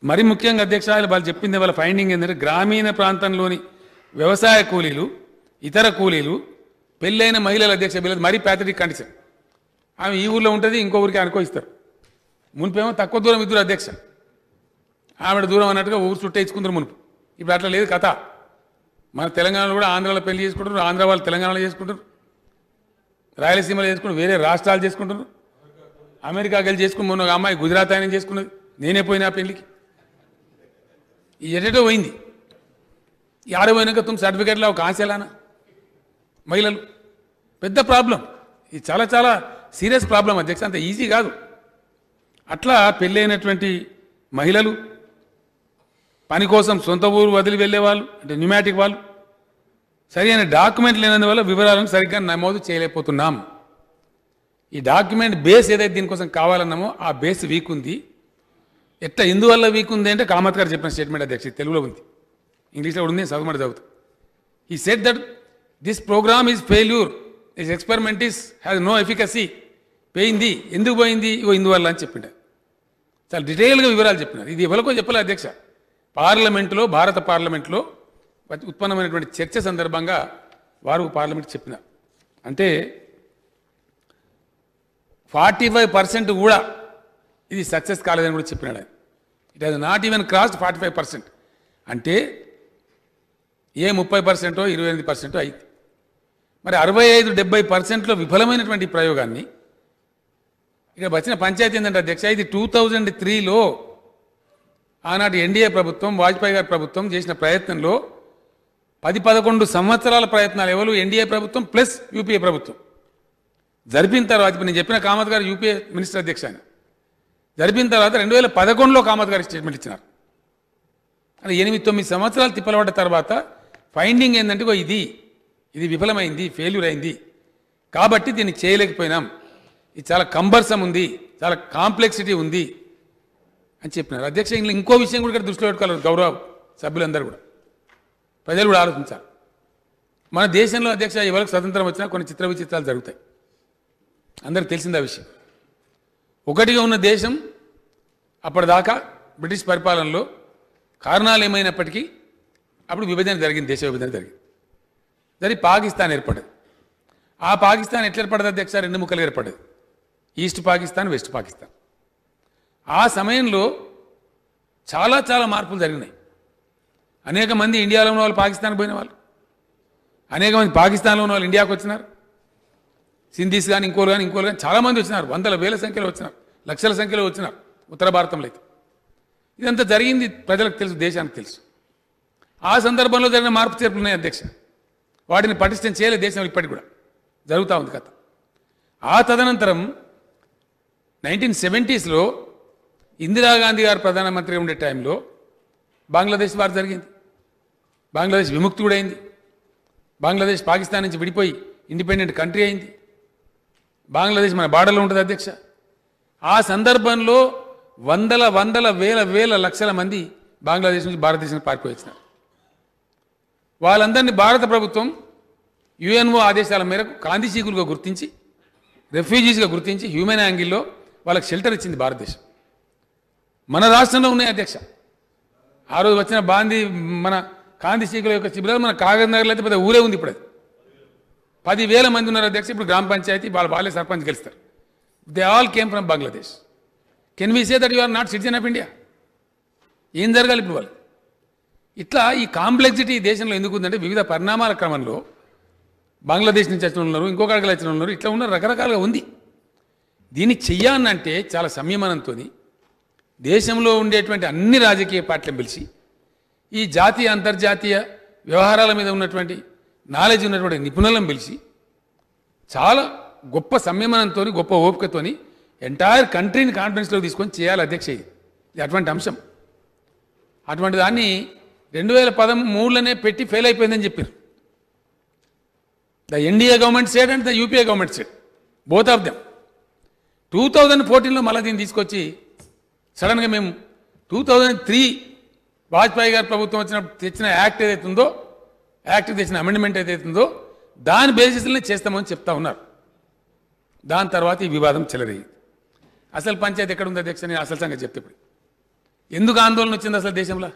మరి ముఖ్యంగా అధ్యక్ష వాళ్ళు చెప్పింది, వాళ్ళ ఫైండింగ్ ఏంటంటే గ్రామీణ ప్రాంతంలోని వ్యవసాయ కూలీలు, ఇతర కూలీలు, పెళ్ళైన మహిళల అధ్యక్ష పిల్లలు మరీ ప్యాథటిక్ కండిషన్. ఆమె ఈ ఊర్లో ఉంటుంది, ఇంకో ఊరికి అనుకోయిస్తారు. మునిపేమో తక్కువ దూరం ఇద్దరు అధ్యక్ష, ఆవిడ దూరం అన్నట్టుగా ఊరు చుట్టే ఇచ్చుకుంటారు మునుపు. ఇప్పుడు అట్లా లేదు కథ. మన తెలంగాణలో కూడా ఆంధ్రాలో పెళ్లి చేసుకుంటారు, ఆంధ్ర వాళ్ళు తెలంగాణలో చేసుకుంటారు, రాయలసీమలో చేసుకుంటారు, వేరే రాష్ట్రాలు చేసుకుంటారు, అమెరికాకి వెళ్ళి చేసుకుని మొన్న ఒక అమ్మాయి గుజరాత్ ఆయన చేసుకున్నది, నేనే పోయినా పెళ్లికి. ఈ ఎటో పోయింది. ఈ ఆడపోయినాక తుమ్ సర్టిఫికేట్లో ఒక ఆశలానా మహిళలు పెద్ద ప్రాబ్లం. ఇది చాలా చాలా సీరియస్ ప్రాబ్లం అధ్యక్ష, అంత ఈజీ కాదు. అట్లా పెళ్ళైనటువంటి మహిళలు, పని కోసం సొంత ఊరు వదిలి వెళ్ళేవాళ్ళు అంటే న్యూమాటిక్ వాళ్ళు, సరైన డాక్యుమెంట్ లేనందువల్ల వివరాలను సరిగ్గా నమోదు చేయలేకపోతున్నాం. ఈ డాక్యుమెంట్ బేస్ ఏదైతే దీనికోసం కావాలన్నామో ఆ బేస్ వీక్ ఉంది. ఎట్లా ఎందువల్ల వీక్ ఉంది అంటే కామత్ గారు చెప్పిన స్టేట్మెంట్ అధ్యక్ష, తెలుగులో ఉంది, ఇంగ్లీష్లో కూడా ఉంది, చదువుమంటే చదువుతాం. ఈ said that this program is failure, this experiment is has no efficacy. పోయింది, ఎందుకు పోయింది, ఇగో ఇందువల్ల అని చెప్పిండ. చాలా డీటెయిల్గా వివరాలు చెప్పినారు. ఇది ఎవరికో చెప్పలే అధ్యక్ష, పార్లమెంటులో, భారత పార్లమెంట్లో ఉత్పన్నమైనటువంటి చర్చ సందర్భంగా వారు పార్లమెంట్ చెప్పినారు. అంటే 45% కూడా ఇది సక్సెస్ కాలేదని కూడా చెప్పినాడు ఆయన. It has not even crossed 45%. అంటే ఏ 30%, 28% అయింది. మరి 65-70%లో విఫలమైనటువంటి ప్రయోగాన్ని ఇక వచ్చిన పంచాయతీ ఏంటంటే అధ్యక్ష, ఇది 2003లో ఆనాటి ఎన్డీఏ ప్రభుత్వం, వాజ్పేయి గారి ప్రభుత్వం చేసిన ప్రయత్నంలో 10-11 సంవత్సరాల ప్రయత్నాలు ఎవరు ఎన్డీఏ ప్రభుత్వం ప్లస్ యూపీఏ ప్రభుత్వం జరిపిన తర్వాత, ఇప్పుడు నేను చెప్పిన కామత్ గారు యూపీఏ మినిస్టర్ అధ్యక్ష ఆయన జరిపిన తర్వాత 2011లో కామత్ గారు స్టేట్మెంట్ ఇచ్చినారు. అంటే 8-9 సంవత్సరాలు తిప్పలబడ్డ తర్వాత ఫైండింగ్ ఏంటంటే ఇది విఫలమైంది, ఫెయిల్యూర్ అయింది, కాబట్టి దీన్ని చేయలేకపోయినాం, ఇది చాలా కంబర్సమ్ ఉంది, చాలా కాంప్లెక్సిటీ ఉంది అని చెప్పినారు అధ్యక్ష. ఇంకో విషయం కూడా ఇక్కడ దృష్టిలో పెట్టుకోవాలి గౌరవ సభ్యులందరూ కూడా, ప్రజలు కూడా ఆలోచించాలి. మన దేశంలో అధ్యక్ష ఎవరికి స్వతంత్రం వచ్చినా కొన్ని చిత్ర విచిత్రాలు జరుగుతాయి, అందరికి తెలిసింది ఆ విషయం. ఒకటిగా ఉన్న దేశం అప్పటిదాకా బ్రిటిష్ పరిపాలనలో కారణాలు ఏమైనప్పటికీ అప్పుడు విభజన జరిగింది, దేశ విభజన జరిగింది. జరిగి పాకిస్తాన్ ఏర్పడింది. ఆ పాకిస్తాన్ ఎట్లా ఏర్పడదు అధ్యక్ష? రెండు ముక్కలు ఏర్పడదు, ఈస్ట్ పాకిస్తాన్, వెస్ట్ పాకిస్తాన్. ఆ సమయంలో చాలా చాలా మార్పులు జరిగినాయి. అనేక మంది ఇండియాలో ఉన్న వాళ్ళు పాకిస్తాన్కి పోయిన వాళ్ళు, అనేక మంది పాకిస్తాన్లో ఉన్న వాళ్ళు ఇండియాకు వచ్చినారు. సింధీస్ కానీ ఇంకోరు కానీ చాలామంది వచ్చినారు, వందల వేల సంఖ్యలో వచ్చినారు, లక్షల సంఖ్యలో వచ్చినారు ఉత్తర భారతంలో అయితే. ఇదంతా జరిగింది, ప్రజలకు తెలుసు, దేశానికి తెలుసు. ఆ సందర్భంలో జరిగిన మార్పు చేర్పులు ఉన్నాయి అధ్యక్ష. వాటిని పటిష్టం చేయలేదు దేశంలో, ఇప్పటికి కూడా జరుగుతూ ఉంది కథ. ఆ తదనంతరం 1970స్లో ఇందిరాగాంధీ గారు ప్రధానమంత్రిగా ఉండే టైంలో బంగ్లాదేశ్ వారు జరిగింది. బంగ్లాదేశ్ విముక్తి కూడా అయింది. బంగ్లాదేశ్ పాకిస్తాన్ నుంచి విడిపోయి ఇండిపెండెంట్ కంట్రీ అయింది. బంగ్లాదేశ్ మన బార్డర్లో ఉంటుంది అధ్యక్ష. ఆ సందర్భంలో వందల వేల లక్షల మంది బంగ్లాదేశ్ నుంచి భారతదేశానికి పారిపోయి వచ్చినారు. వాళ్ళందరినీ భారత ప్రభుత్వం యుఎన్ఓ ఆదేశాల మేరకు కాందిశీకులుగా గుర్తించి, రెఫ్యూజీస్గా గుర్తించి, హ్యూమన్ యాంగిల్లో వాళ్ళకి షెల్టర్ ఇచ్చింది భారతదేశం. మన రాష్ట్రంలో ఉన్నాయి అధ్యక్ష. ఆ రోజు వచ్చిన మన కాందిశీకుల యొక్క శిబిరాలు మన కాగజ్ నగర్లో అయితే పెద్ద ఊరే ఉంది. ఇప్పుడు 10,000 మంది ఉన్నారు అధ్యక్ష. ఇప్పుడు గ్రామ పంచాయతీ వాళ్ళే సర్పంచ్ గెలుస్తారు. They all came from Bangladesh. Can we say that you are not citizen of India? ఏం జరగాలి ఇప్పుడు వాళ్ళు? ఇట్లా ఈ కాంప్లెక్సిటీ దేశంలో ఎందుకు ఉందంటే వివిధ పరిణామాల క్రమంలో బంగ్లాదేశ్ నుంచి వచ్చిన ఉన్నారు, ఇంకొక అడగలు వచ్చిన ఉన్నారు, ఇట్లా ఉన్న రకరకాలుగా ఉంది. దీన్ని చెయ్యాలంటే చాలా సంయమనంతో దేశంలో ఉండేటువంటి అన్ని రాజకీయ పార్టీలను పిలిచి ఈ జాతీయ అంతర్జాతీయ వ్యవహారాల మీద ఉన్నటువంటి నాలెడ్జ్ ఉన్నటువంటి నిపుణులను పిలిచి చాలా గొప్ప సంయమనంతో, గొప్ప ఓపికతో ఎంటైర్ కంట్రీని కాన్ఫిడెన్స్లో తీసుకొని చేయాలి అధ్యక్ష. ఇది అటువంటి అంశం. అటువంటి దాన్ని 2013లోనే పెట్టి ఫెయిల్ అయిపోయిందని చెప్పారు. The NDA government side and the UPA government side, both of them. 2014లో మళ్ళీ దీన్ని తీసుకొచ్చి సడన్గా మేము 2003 వాజ్పేయి గారి ప్రభుత్వం తెచ్చిన యాక్ట్ ఏదైతే ఉందో, యాక్ట్ తెచ్చిన అమెండ్మెంట్ ఏదైతే ఉందో దాని బేసిస్లోనే చేస్తామని చెప్తా ఉన్నారు. దాని తర్వాత ఈ వివాదం చెలరేగింది. అసలు పంచాయతీ ఎక్కడ ఉంది అధ్యక్ష? నేను అసలు సంగతి చెప్తే ఇప్పుడు ఎందుకు ఆందోళన వచ్చింది అసలు దేశంలో?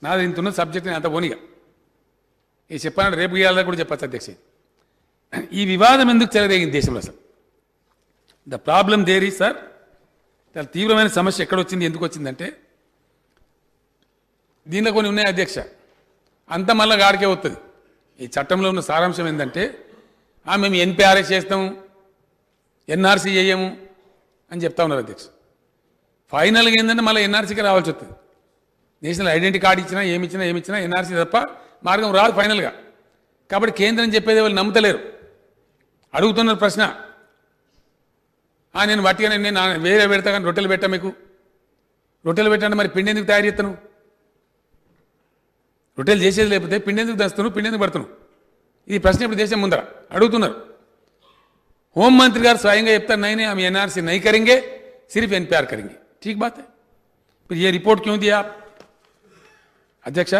నాది ఇంత ఉన్న సబ్జెక్ట్ నేను అంత ఓనిగా ఇది చెప్పాలంటే రేపు ఇవ్వాలని కూడా చెప్పచ్చు అధ్యక్ష. ఈ వివాదం ఎందుకు చెలరేగింది దేశంలో? అసలు the problem there is sir, చాలా తీవ్రమైన సమస్య ఎక్కడ వచ్చింది, ఎందుకు వచ్చిందంటే దీనిలో కొన్ని ఉన్నాయి అధ్యక్ష. అంత మళ్ళీ గాడికే వస్తుంది. ఈ చట్టంలో ఉన్న సారాంశం ఏంటంటే మేము ఎన్పిఆర్ఎస్ చేస్తాము, ఎన్ఆర్సీ చేయము అని చెప్తా ఉన్నారు అధ్యక్ష. ఫైనల్గా ఏంటంటే మళ్ళీ ఎన్ఆర్సీకి రావాల్సి వస్తుంది. నేషనల్ ఐడెంటిటీ కార్డు ఇచ్చినా ఏమిచ్చినా ఎన్ఆర్సీ తప్ప మార్గం రాదు ఫైనల్గా. కాబట్టి కేంద్రం చెప్పేది వాళ్ళు నమ్ముతలేరు. అడుగుతున్నారు ప్రశ్న, నేను వట్టిగానే నేను వేరే పెడతా కానీ రొట్టెలు పెట్టా, మీకు రొట్టెలు పెట్టండి, మరి పిండి ఎందుకు తయారు చేస్తాను? రొట్టెలు చేసేది లేకపోతే పిండి ఎందుకు దంచుతాను, పిండి ఎందుకు పడుతున్నాను? ఇది ప్రశ్న ఇప్పుడు దేశం ముందర అడుగుతున్నారు. హోంమంత్రి గారు స్వయంగా చెప్తారు, నైనే हम एनआरसी नहीं करेंगे, सिर्फ एनपीआर करेंगे. ठीक बात है. फिर ये रिपोर्ट क्यों दिया आप अध्यक्ष?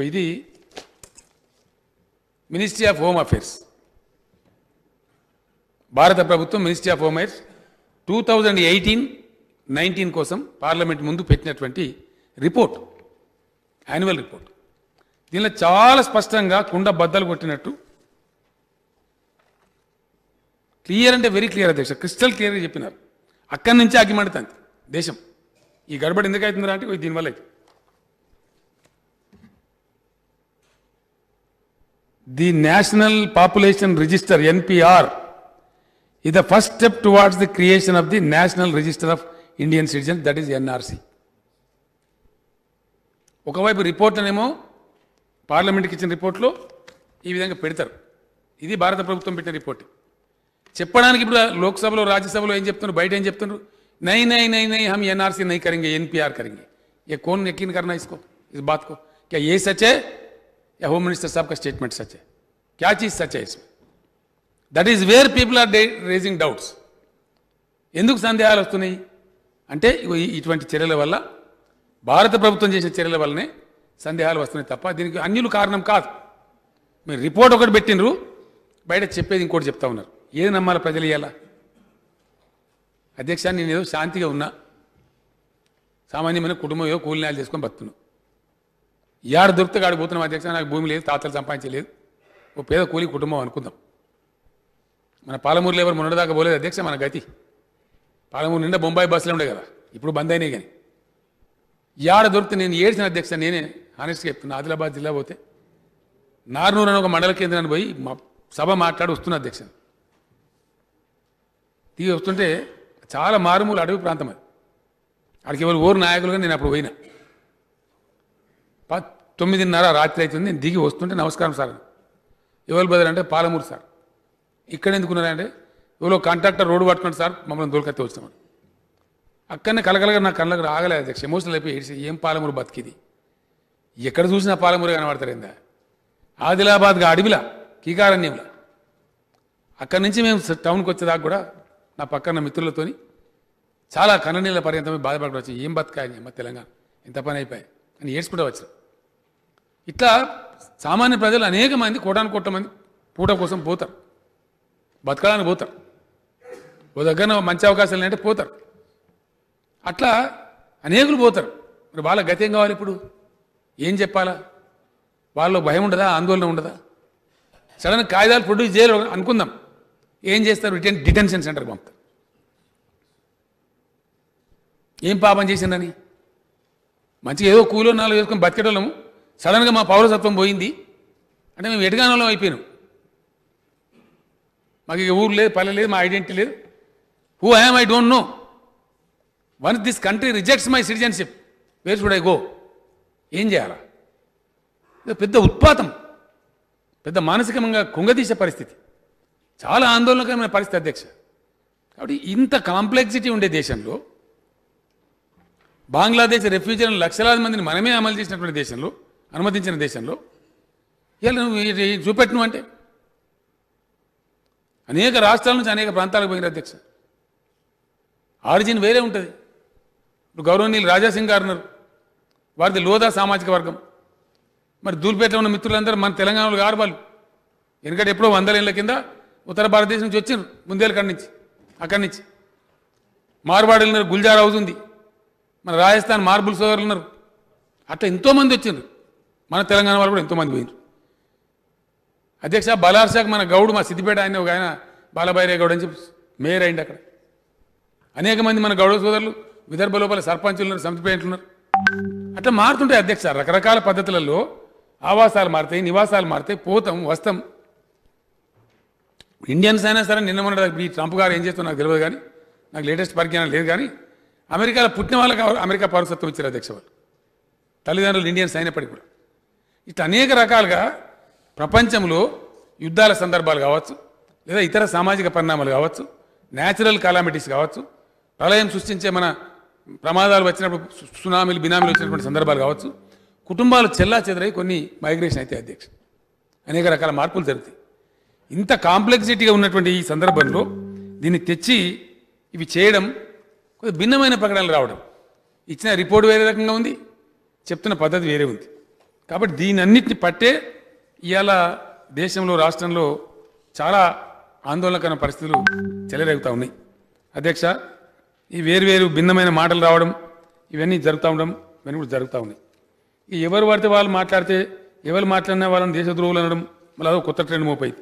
ఇది మినిస్ట్రీ ఆఫ్ హోమ్ అఫేర్స్, భారత ప్రభుత్వం మినిస్ట్రీ ఆఫ్ హోమ్ అఫేర్స్ 2018-19 కోసం పార్లమెంట్ ముందు పెట్టినటువంటి రిపోర్ట్, యాన్యువల్ రిపోర్ట్. దీనిలో చాలా స్పష్టంగా కుండ బద్దలు కొట్టినట్టు క్లియర్ అంటే వెరీ క్లియర్ అధ్యక్ష, క్రిస్టల్ క్లియర్గా చెప్పినారు. అక్కడి నుంచి అగ్గిమండుతుంది దేశం. ఈ గడబడి ఎందుకు అవుతుందా అంటే దీనివల్ల అయితే the national population register NPR is the first step towards the creation of the National Register of Indian Citizens, that is NRC. ఒకవైపు రిపోర్ట్లనేమో పార్లమెంట్కి ఇచ్చిన రిపోర్ట్లో ఈ విధంగా పెడతారు. ఇది భారత ప్రభుత్వం పెట్టిన రిపోర్ట్. చెప్పడానికి ఇప్పుడు లోక్సభలో రాజ్యసభలో ఏం చెప్తున్నారు, బయట ఏం చెప్తున్నారు? నై నై నై నై हम NRC नहीं करेंगे, NPR करेंगे. ये कौन यकीन करना इसको, इस बात को? क्या ये सच है या होम मिनिस्टर साहब का स्टेटमेंट सच है? क्या चीज सच है इसमें? That is where people are raising doubts. ఎందుకు సందేహాలు వస్తున్నాయి అంటే ఇటువంటి చర్యల వల్ల, భారత ప్రభుత్వం చేసిన చర్యల వల్లనే సందేహాలు వస్తున్నాయి తప్ప దీనికి అన్యులు కారణం కాదు. మీరు రిపోర్ట్ ఒకటి పెట్టినరు, బయట చెప్పేది ఇంకోటి చెప్తా ఉన్నారు. ఏది నమ్మాలి ప్రజలు? ఇవ్వాలా అధ్యక్ష? నేను ఏదో శాంతిగా ఉన్నా, సామాన్యమైన కుటుంబం ఏదో కూలినాలు చేసుకొని బతున్నాను. యాడ దొరికితే ఆడికి పోతున్నాం అధ్యక్ష. నాకు భూమి లేదు, తాతలు సంపాదించలేదు, ఓ పేద కూలి కుటుంబం అనుకుందాం. మన పాలమూరులో ఎవరు మొన్నటిదాకా పోలేదు అధ్యక్ష. మన గతి పాలమూరు నిండా బొంబాయి బస్సులు ఉండే కదా, ఇప్పుడు బంద్ అయినాయి. కానీ యాడ దొరికితే నేను ఏడ్చిన అధ్యక్ష. నేనే హానెస్ట్గా చెప్తున్నా. ఆదిలాబాద్ జిల్లా పోతే నార్నూరు అని ఒక మండల కేంద్రాన్ని పోయి మా సభ మాట్లాడి వస్తున్నా అధ్యక్ష. దిగి వస్తుంటే చాలా మారుమూల అడవి ప్రాంతం అది. అక్కడికి ఎవరు ఊరు నాయకులుగా నేను అప్పుడు పోయినా. 9:30 రాత్రి అవుతుంది. నేను దిగి వస్తుంటే నమస్కారం సార్, ఎవరు బదులు అంటే పాలమూరు సార్. ఇక్కడ ఎందుకున్నారంటే ఎవరో కాంట్రాక్టర్ రోడ్డు పట్టుకున్నాడు సార్, మమ్మల్ని దొరికత్తే వచ్చినామని. అక్కడనే కలకలగా నా కళ్ళకు రాగలేదు అధ్యక్ష. ఎమోషనల్ అయిపోయి ఏడ్చి ఏం పాలమూరు బతికిది, ఎక్కడ చూసినా పాలమూరు కనబడతారేందా. ఆదిలాబాద్గా అడవిలా కీకారణ్యంలా. అక్కడి నుంచి మేము టౌన్కి వచ్చేదాకా కూడా నా పక్కన మిత్రులతోని చాలా కన్ననీళ్ళ పర్యంతమే బాధపడుతూ వచ్చి ఏం బతకాయని అమ్మ తెలంగాణ ఎంత పని అయిపోయాయి అని ఏడ్చుకుంటూ వచ్చారు. ఇట్లా సామాన్య ప్రజలు అనేక మంది కోటాను కోట్ల మంది పూట కోసం పోతారు, బతకడానికి పోతారు. ఓ దగ్గర మంచి అవకాశాలు అంటే పోతారు. అట్లా అనేకులు పోతారు. మరి వాళ్ళ గతి ఏం కావాలి? ఇప్పుడు ఏం చెప్పాలా? వాళ్ళలో భయం ఉండదా, ఆందోళన ఉండదా? సడన్ కాగితాలు ప్రొడ్యూస్ చేయరు అనుకుందాం, ఏం చేస్తారు? డిటెన్షన్ సెంటర్కి పంపుతారు. ఏం పాపం చేసిందని మంచిగా ఏదో కూలో నాలుగు వేసుకొని బతికేటోళ్ళము, సడన్గా మా పౌరసత్వం పోయింది అంటే మేము ఎటుగానంలో అయిపోయినాం. మాకు ఇక ఊరు లేదు, పల్లె లేదు, మా ఐడెంటిటీ లేదు. Who I'm I don't know. Once this country rejects my citizenship, wear should I go? ఏం చేయాలా? పెద్ద ఉత్పాతం, పెద్ద మానసికంగా కుంగదీసే పరిస్థితి, చాలా ఆందోళనకరమైన పరిస్థితి అధ్యక్ష. కాబట్టి ఇంత కాంప్లెక్సిటీ ఉండే దేశంలో, బంగ్లాదేశ్ రెఫ్యూజీలను లక్షలాది మందిని మనమే అమలు చేసినటువంటి దేశంలో, అనుమతించిన దేశంలో ఇలా నువ్వు చూపెట్టను అంటే అనేక రాష్ట్రాల నుంచి అనేక ప్రాంతాలకు పోయిన అధ్యక్ష. ఆరిజిన్ వేరే ఉంటుంది. ఇప్పుడు గౌరవనీయులు రాజాసింగ్ గారు ఉన్నారు, వారిది లోదా సామాజిక వర్గం. మరి దూల్పేటలో ఉన్న మిత్రులందరూ మన తెలంగాణలో గారు వాళ్ళు. ఎందుకంటే ఎప్పుడో 100 ఏళ్ల కింద ఉత్తర భారతదేశం నుంచి వచ్చినారు, ముందేళ్ళ అక్కడి నుంచి మార్వాడీలు ఉన్నారు, గుల్జార్ హౌస్ ఉంది, మన రాజస్థాన్ మార్బుల్ సోదరులు ఉన్నారు. అట్లా ఎంతోమంది వచ్చిండ్రు. మన తెలంగాణ వాళ్ళు కూడా ఎంతోమంది పోయినారు అధ్యక్ష. బలార్షాక్ మన గౌడు, మా సిద్దిపేట ఆయన ఒక ఆయన బాలభైరే గౌడ్ అని చెప్పి మేయర్ అయింది అక్కడ. అనేక మంది మన గౌడ సోదరులు విదర్భ లోపల సర్పంచులు ఉన్నారు, సమితిపేటలు ఉన్నారు. అట్లా మారుతుంటాయి అధ్యక్ష. రకరకాల పద్ధతులలో ఆవాసాలు మారుతాయి, నివాసాలు మారుతాయి, పోతాం వస్తాం. ఇండియన్స్ అయినా సరే నిన్న మొన్న ఈ ట్రంప్ గారు ఏం చేస్తున్నా నాకు తెలియదు, కానీ నాకు లేటెస్ట్ పరిజ్ఞానం లేదు. కానీ అమెరికాలో పుట్టిన వాళ్ళకి అమెరికా పౌరసత్వం ఇచ్చారు అధ్యక్ష. వాళ్ళు తల్లిదండ్రులు ఇండియన్స్ అయినప్పటికీ కూడా ఇట్లా అనేక రకాలుగా ప్రపంచంలో యుద్ధాల సందర్భాలు కావచ్చు, లేదా ఇతర సామాజిక పరిణామాలు కావచ్చు, న్యాచురల్ కాలామిటీస్ కావచ్చు, ప్రళయం సృష్టించే మన ప్రమాదాలు వచ్చినప్పుడు సునామీలు బినామీలు వచ్చినటువంటి సందర్భాలు కావచ్చు, కుటుంబాలు చెల్లా చెదరై కొన్ని మైగ్రేషన్ అయితే అధ్యక్ష, అనేక రకాల మార్పులు జరుగుతాయి. ఇంత కాంప్లెక్సిటీగా ఉన్నటువంటి ఈ సందర్భంలో దీన్ని తెచ్చి ఇవి చేయడం కొద్దిగా భిన్నమైన ప్రకటనలు రావడం, ఇచ్చిన రిపోర్ట్ వేరే రకంగా ఉంది, చెప్తున్న పద్ధతి వేరే ఉంది. కాబట్టి దీని అన్నిటిని పట్టే ఇవాళ దేశంలో రాష్ట్రంలో చాలా ఆందోళనకరమైన పరిస్థితులు చెలరేగుతూ ఉన్నాయి అధ్యక్ష. ఈ వేరువేరు భిన్నమైన మాటలు రావడం ఇవన్నీ జరుగుతూ ఉండడం ఇవన్నీ కూడా జరుగుతూ ఉన్నాయి. ఎవరు పడితే వాళ్ళు మాట్లాడితే, ఎవరు మాట్లాడినా వాళ్ళని దేశద్రోహులు అనడం మళ్ళీ అదో కొత్త ట్రెండ్ మోపైంది.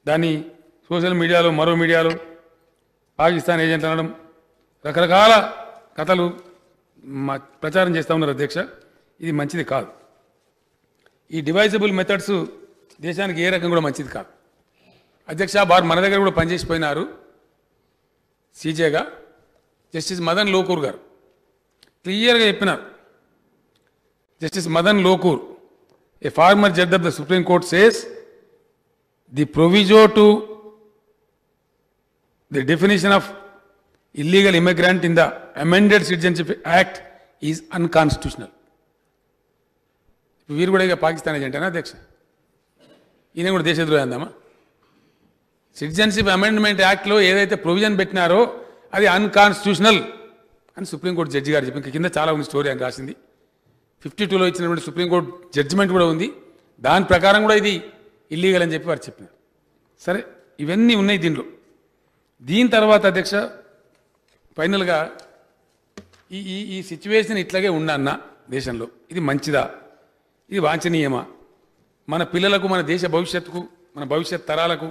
దాన్ని సోషల్ మీడియాలో, మరో మీడియాలో పాకిస్తాన్ ఏజెంట్లు అనడం, రకరకాల కథలు ప్రచారం చేస్తూ ఉన్నారు అధ్యక్ష. ఇది మంచిది కాదు. ఈ డివైజబుల్ మెథడ్స్ దేశానికి ఏ రకం కూడా మంచిది కాదు అధ్యక్ష. వారు మన దగ్గర కూడా పనిచేసిపోయినారు సీజేగా. జస్టిస్ మదన్ లోకూర్ గారు క్లియర్గా చెప్పినారు. Justice Madan Lokur, a former judge of the supreme court, says the proviso to the definition of illegal immigrant in the amended citizenship act is unconstitutional. వీరు కూడా ఇక పాకిస్తాన్ ఏజెంటేనా అధ్యక్ష? ఈయన కూడా దేశద్రోహి అందామా? సిటిజన్షిప్ అమెండ్మెంట్ యాక్ట్లో ఏదైతే ప్రొవిజన్ పెట్టినారో అది అన్కాన్స్టిట్యూషనల్ అని సుప్రీంకోర్టు జడ్జి గారు చెప్పి కింద చాలా ఉంది స్టోరీ అని రాసింది. 52లో ఇచ్చినటువంటి సుప్రీంకోర్టు జడ్జిమెంట్ కూడా ఉంది. దాని ప్రకారం కూడా ఇది ఇల్లీగల్ అని చెప్పి వారు చెప్పినారు. సరే, ఇవన్నీ ఉన్నాయి దీనిలో. దీని తర్వాత అధ్యక్ష ఫైనల్గా ఈ సిచ్యువేషన్ ఇట్లాగే ఉండన్న దేశంలో ఇది మంచిదా, ఇది వాంఛనీయమా, మన పిల్లలకు, మన దేశ భవిష్యత్తుకు, మన భవిష్యత్ తరాలకు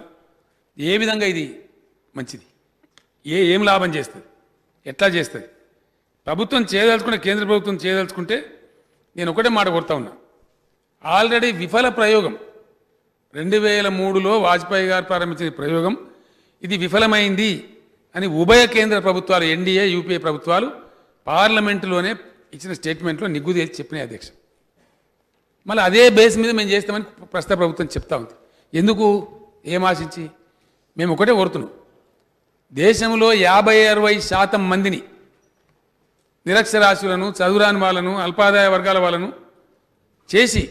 ఏ విధంగా ఇది మంచిది? ఏం లాభం చేస్తుంది? ఎట్లా చేస్తుంది? ప్రభుత్వం చేయదలుచుకుంటే, కేంద్ర ప్రభుత్వం చేయదలుచుకుంటే నేను ఒకటే మాట కొడతా ఉన్నా, ఆల్రెడీ విఫల ప్రయోగం 2003లో వాజ్పేయి గారు ప్రారంభించిన ప్రయోగం ఇది విఫలమైంది అని ఉభయ కేంద్ర ప్రభుత్వాలు, ఎన్డీఏ యూపీఏ ప్రభుత్వాలు పార్లమెంటులోనే ఇచ్చిన స్టేట్మెంట్లో నిగ్గు చేసి చెప్పినాయి అధ్యక్ష. మళ్ళీ అదే బేస్ మీద మేము చేస్తామని ప్రస్తుత ప్రభుత్వం చెప్తా ఉంది. ఎందుకు? ఏం ఆశించి? మేము ఒకటే కోరుతున్నాం, దేశంలో 50-60% మందిని, నిరక్షరాస్యులను, చదువురాని వాళ్ళను, అల్పాదాయ వర్గాల వాళ్ళను చేసి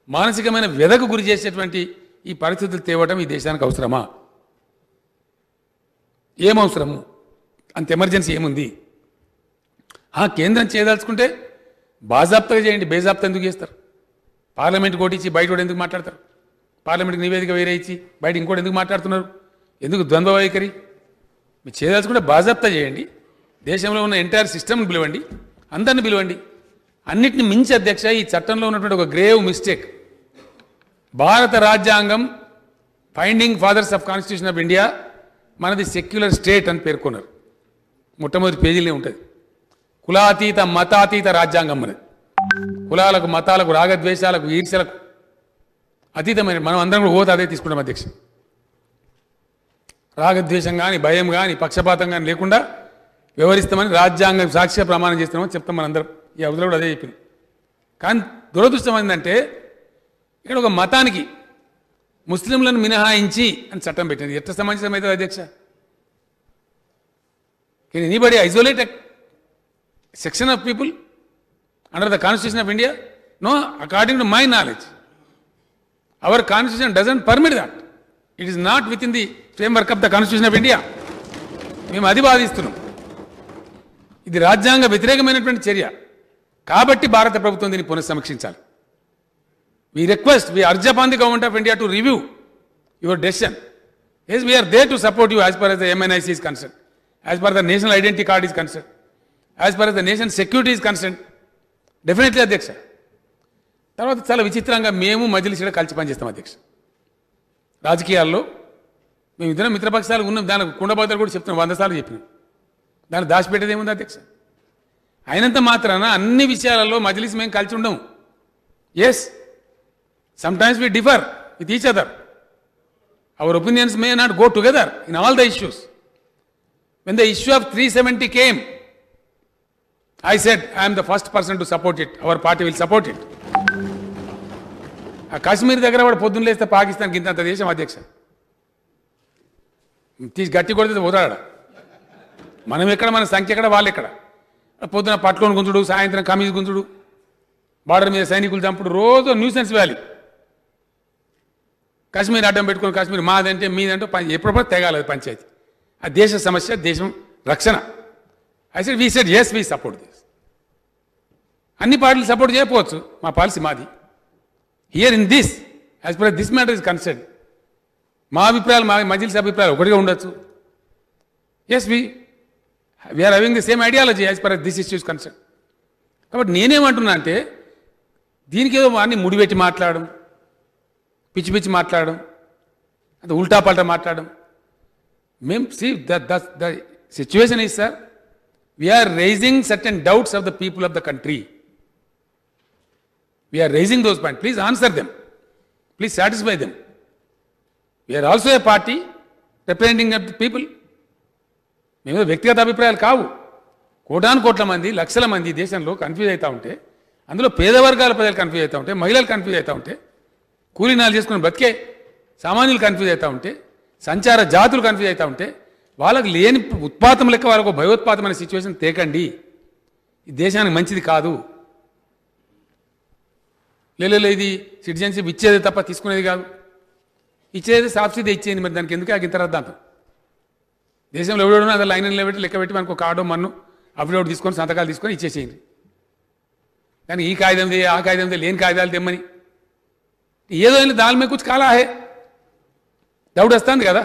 మానసికమైన వ్యధకు గురి చేసేటువంటి ఈ పరిస్థితులు తేవడం ఈ దేశానికి అవసరమా? ఏం అవసరము? అంత ఎమర్జెన్సీ ఏముంది? కేంద్రం చేయదలుచుకుంటే బాజాప్తగా చేయండి, బేజాప్తా ఎందుకు చేస్తారు? పార్లమెంట్ కోటిచ్చి బయట కూడా ఎందుకు మాట్లాడతారు? పార్లమెంట్కి నివేదిక వేరే ఇచ్చి బయట ఇంకోటి ఎందుకు మాట్లాడుతున్నారు? ఎందుకు ద్వంద్వ వైఖరి? మీరు చేయదలుచుకుంటే బాజాప్తా చేయండి, దేశంలో ఉన్న ఎంటైర్ సిస్టమ్ని పిలవండి, అందరిని పిలవండి. అన్నిటిని మించి అధ్యక్ష, ఈ చట్టంలో ఉన్నటువంటి ఒక గ్రేవ్ మిస్టేక్, భారత రాజ్యాంగం founding fathers of constitution of India మనది సెక్యులర్ స్టేట్ అని పేర్కొన్నారు. మొట్టమొదటి పేజీలే ఉంటుంది. కులాతీత మతాతీత రాజ్యాంగం మనది. కులాలకు, మతాలకు, రాగద్వేషాలకు, ఈర్ష్యలకు అతీతమైన, మనం అందరం కూడా ఓత అదే తీసుకుంటాం అధ్యక్ష. రాగద్వేషం కానీ, భయం కానీ, పక్షపాతం కానీ లేకుండా వ్యవహరిస్తామని రాజ్యాంగం సాక్ష్య ప్రమాణం చేస్తున్నామని చెప్తాం మనందరం. ఈ అవసరం కూడా అదే చెప్పింది. కానీ దురదృష్టం ఏంటంటే ఇక్కడ ఒక మతానికి ముస్లింలను మినహాయించి అని చట్టం పెట్టింది. ఎట్లా సమంజసం అవుతుంది అధ్యక్ష? Can anybody isolate a section of people under the constitution of India? No, according to my knowledge our constitution doesn't permit that. It is not within the framework of the constitution of India. మేము అది వాదిస్తున్నాం. ఇది రాజ్యాంగ వ్యతిరేకమైనటువంటి చర్య కాబట్టి భారత ప్రభుత్వం దీన్ని పునఃసమీక్షించాలి. We request, we urge upon the government of India to review your decision. Yes, we are there to support you as far as the MNIC is concerned, as far as the national identity card is concerned, as far as the nation's security is concerned. Definitely, అధ్యక్ష. తర్వాత చాలా విచిత్రంగా మేము మజ్లిస్ కూడా కలిసి పనిచేస్తాం అధ్యక్ష. రాజకీయాల్లో మేము ఇద్దరం మిత్రపక్షాలు ఉన్నాం. దానికి కుండబద్దలు కూడా చెప్తున్నాం, 100 సార్లు చెప్పినాం. దాన్ని దాచిపెట్టేది ఏముంది అధ్యక్ష? అయినంత మాత్రాన అన్ని విషయాలలో మజ్లిస్ మేము కలిసి ఉండము. Yes, sometimes we differ with each other. Our opinions may not go together in all the issues. When the issue of 370 came, I said, I am the first person to support it. Our party will support it. ఆ కాశ్మీర్ దగ్గర వాడు పొద్దున్న లేస్తే పాకిస్తాన్కి ఇంత దేశం అధ్యక్ష తీసి గట్టి కొడితే పోతాడా? మనం ఎక్కడ, మన సంఖ్య ఎక్కడ, వాళ్ళు ఎక్కడ? పొద్దున పట్లోని గుంజుడు, సాయంత్రం కమీజ్ గుంజుడు, బార్డర్ మీద సైనికులు చంపుడు, రోజు న్యూసెన్స్ వ్యాలీ. కాశ్మీర్ అడ్డం పెట్టుకుని కాశ్మీర్ మాదంటే మీదంటే ఎప్పుడప్పుడు తెగాలి పంచాయతీ. ఆ దేశ సమస్య, దేశం రక్షణ. I said, we said yes, we support this. అన్ని పార్టీలు సపోర్ట్ చేయకపోవచ్చు, మా పాలసీ మాది. Here in this, as per this matter is concern, మా అభిప్రాయాలు, మా మజ్లిస్ అభిప్రాయాలు ఒకటిగా ఉండొచ్చు. Yes, we're having the same ideology as per this issue is concern. కాబట్టి నేనేమంటున్నా అంటే, దీనికి ఏదో అన్ని ముడిపెట్టి మాట్లాడడం, పిచ్చి పిచ్చి మాట్లాడడం, అంటే ఉల్టా పల్టా మాట్లాడడం. మేము the situation is sir, we're raising certain doubts of the people of the country. We're raising those point. Please answer them, please satisfy them. We're also a party representing of the people. మేము వ్యక్తిగత అభిప్రాయాలు కావు. కోటాను కోట్ల మంది, లక్షల మంది దేశంలో కన్ఫ్యూజ్ అవుతూ ఉంటే, అందులో పేద వర్గాల ప్రజలు కన్ఫ్యూజ్ అవుతూ ఉంటే, మహిళలు కన్ఫ్యూజ్ అవుతూ ఉంటే, కూలీనాలు చేసుకుని బతికే సామాన్యులు కన్ఫ్యూజ్ అవుతూ ఉంటే, సంచార జాతులు కన్ఫ్యూజ్ అవుతూ ఉంటే, వాళ్ళకు లేని ఉత్పాతం లెక్క వాళ్ళకు భయోత్పాతమైన సిచ్యువేషన్ తేకండి. ఈ దేశానికి మంచిది కాదు. లేదు, ఇది సిటిజన్షిప్ ఇచ్చేది తప్ప తీసుకునేది కాదు. ఇచ్చేది సబ్సిడీ ఇచ్చేది, మరి దానికి ఎందుకు ఇంత రద్దాంతం? దేశంలో ఎవడో అదే లైన్ నిలబెట్టి లెక్క పెట్టి మనకు కార్డు, మన్ను, అఫిడవిట్ తీసుకొని, సంతకాలు తీసుకొని ఇచ్చేసేయండి. కానీ ఈ కాగితం దే, ఆ కాగితం దే, లేని కాగితాలు తెమ్మని ఏదో దాని మీద కుछ కాలా హే, డౌట్ వస్తుంది కదా.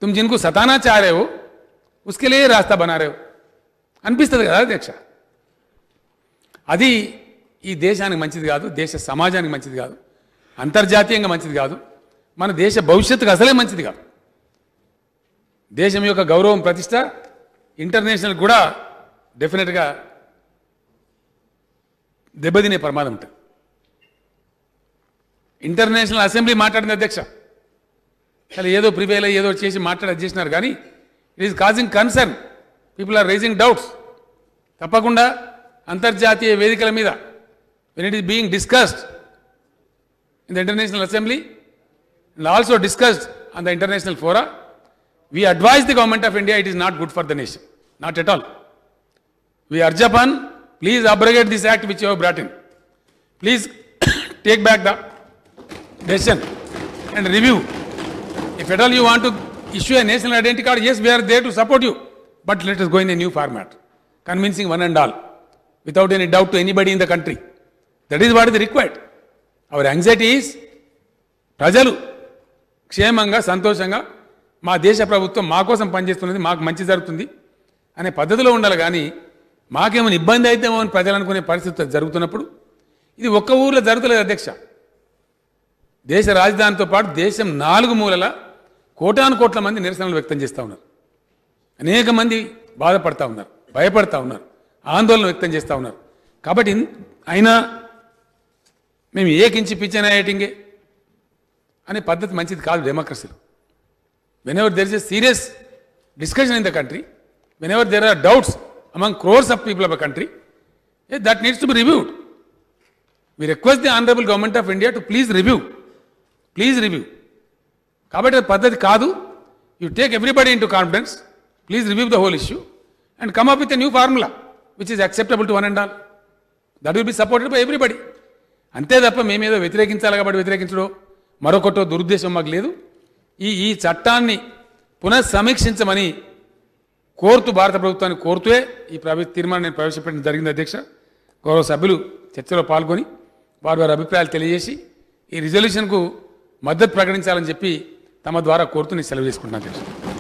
तुम जिनको सताना चाह रहे हो उसके लिए रास्ता बना रहे हो అనిపిస్తుంది కదా అధ్యక్ష. అది ఈ దేశానికి మంచిది కాదు, దేశ సమాజానికి మంచిది కాదు, అంతర్జాతీయంగా మంచిది కాదు. మన దేశ భవిష్యత్తుకు అసలే మంచిది కాదు. దేశం యొక్క గౌరవం ప్రతిష్ట ఇంటర్నేషనల్ కూడా డెఫినెట్గా దెబ్బతినే ప్రమాదం ఉంటుంది. ఇంటర్నేషనల్ అసెంబ్లీ మాట్లాడింది అధ్యక్ష, అసలు ఏదో ప్రివేల్ ఏదో చేసి చేసినారు కానీ it is causing concern, people are raising doubts. తప్పకుండా అంతర్జాతీయ వేదికల మీద when it is being discussed in the International Assembly and also discussed on the international fora, we advise the government of India it is not good for the nation, not at all. We urge upon, please abrogate this act which you have brought in. Please take back the decision and review. If at all you want to issue a national identity card, yes, we are there to support you, but let us go in a new format, convincing one and all, without any doubt to anybody in the country. That is what is required. Our anxiety is ప్రజలు క్షేమంగా సంతోషంగా మా దేశ ప్రభుత్వం మా కోసం పనిచేస్తున్నది, మాకు మంచి జరుగుతుంది అనే పద్ధతిలో ఉండాలి. కానీ మాకేమైనా ఇబ్బంది అయితేమో అని ప్రజలు అనుకునే పరిస్థితి జరుగుతున్నప్పుడు ఇది ఒక్క ఊర్లో జరుగుతలేదు అధ్యక్ష. దేశ రాజధానితో పాటు దేశం 4 మూలల కోటాను కోట్ల మంది నిరసనలు వ్యక్తం చేస్తూ ఉన్నారు. అనేక మంది బాధపడతా ఉన్నారు, భయపడతా ఉన్నారు, ఆందోళన వ్యక్తం చేస్తూ ఉన్నారు. కాబట్టి అయినా మేము ఏకించి పిచ్చనాయటింగే అనే పద్ధతి మంచిది కాదు డెమోక్రసీలో. Whenever there is a serious discussion in the country, whenever there are doubts among crores of people of a country, that needs to be reviewed. We request the Honorable Government of India to please review. కాబట్టి పద్ధతి కాదు. You take everybody into confidence, please review the whole issue and come up with a new formula which is acceptable to one and all. That will be supported by everybody. అంతే తప్ప మేమేదో వ్యతిరేకించాలి కాబట్టి వ్యతిరేకించడం మరొకటో దురుద్దేశం మాకు లేదు. ఈ చట్టాన్ని పునఃసమీక్షించమని కోరుతూ భారత ప్రభుత్వాన్ని కోరుతూ ఈ తీర్మానం నేను ప్రవేశపెట్టడం జరిగింది అధ్యక్ష. గౌరవ సభ్యులు చర్చలో పాల్గొని వారి అభిప్రాయాలు తెలియజేసి ఈ రిజల్యూషన్కు మద్దతు ప్రకటించాలని చెప్పి తమ ద్వారా కోరుతూ నేను సెలవు చేసుకుంటున్నాను అధ్యక్ష.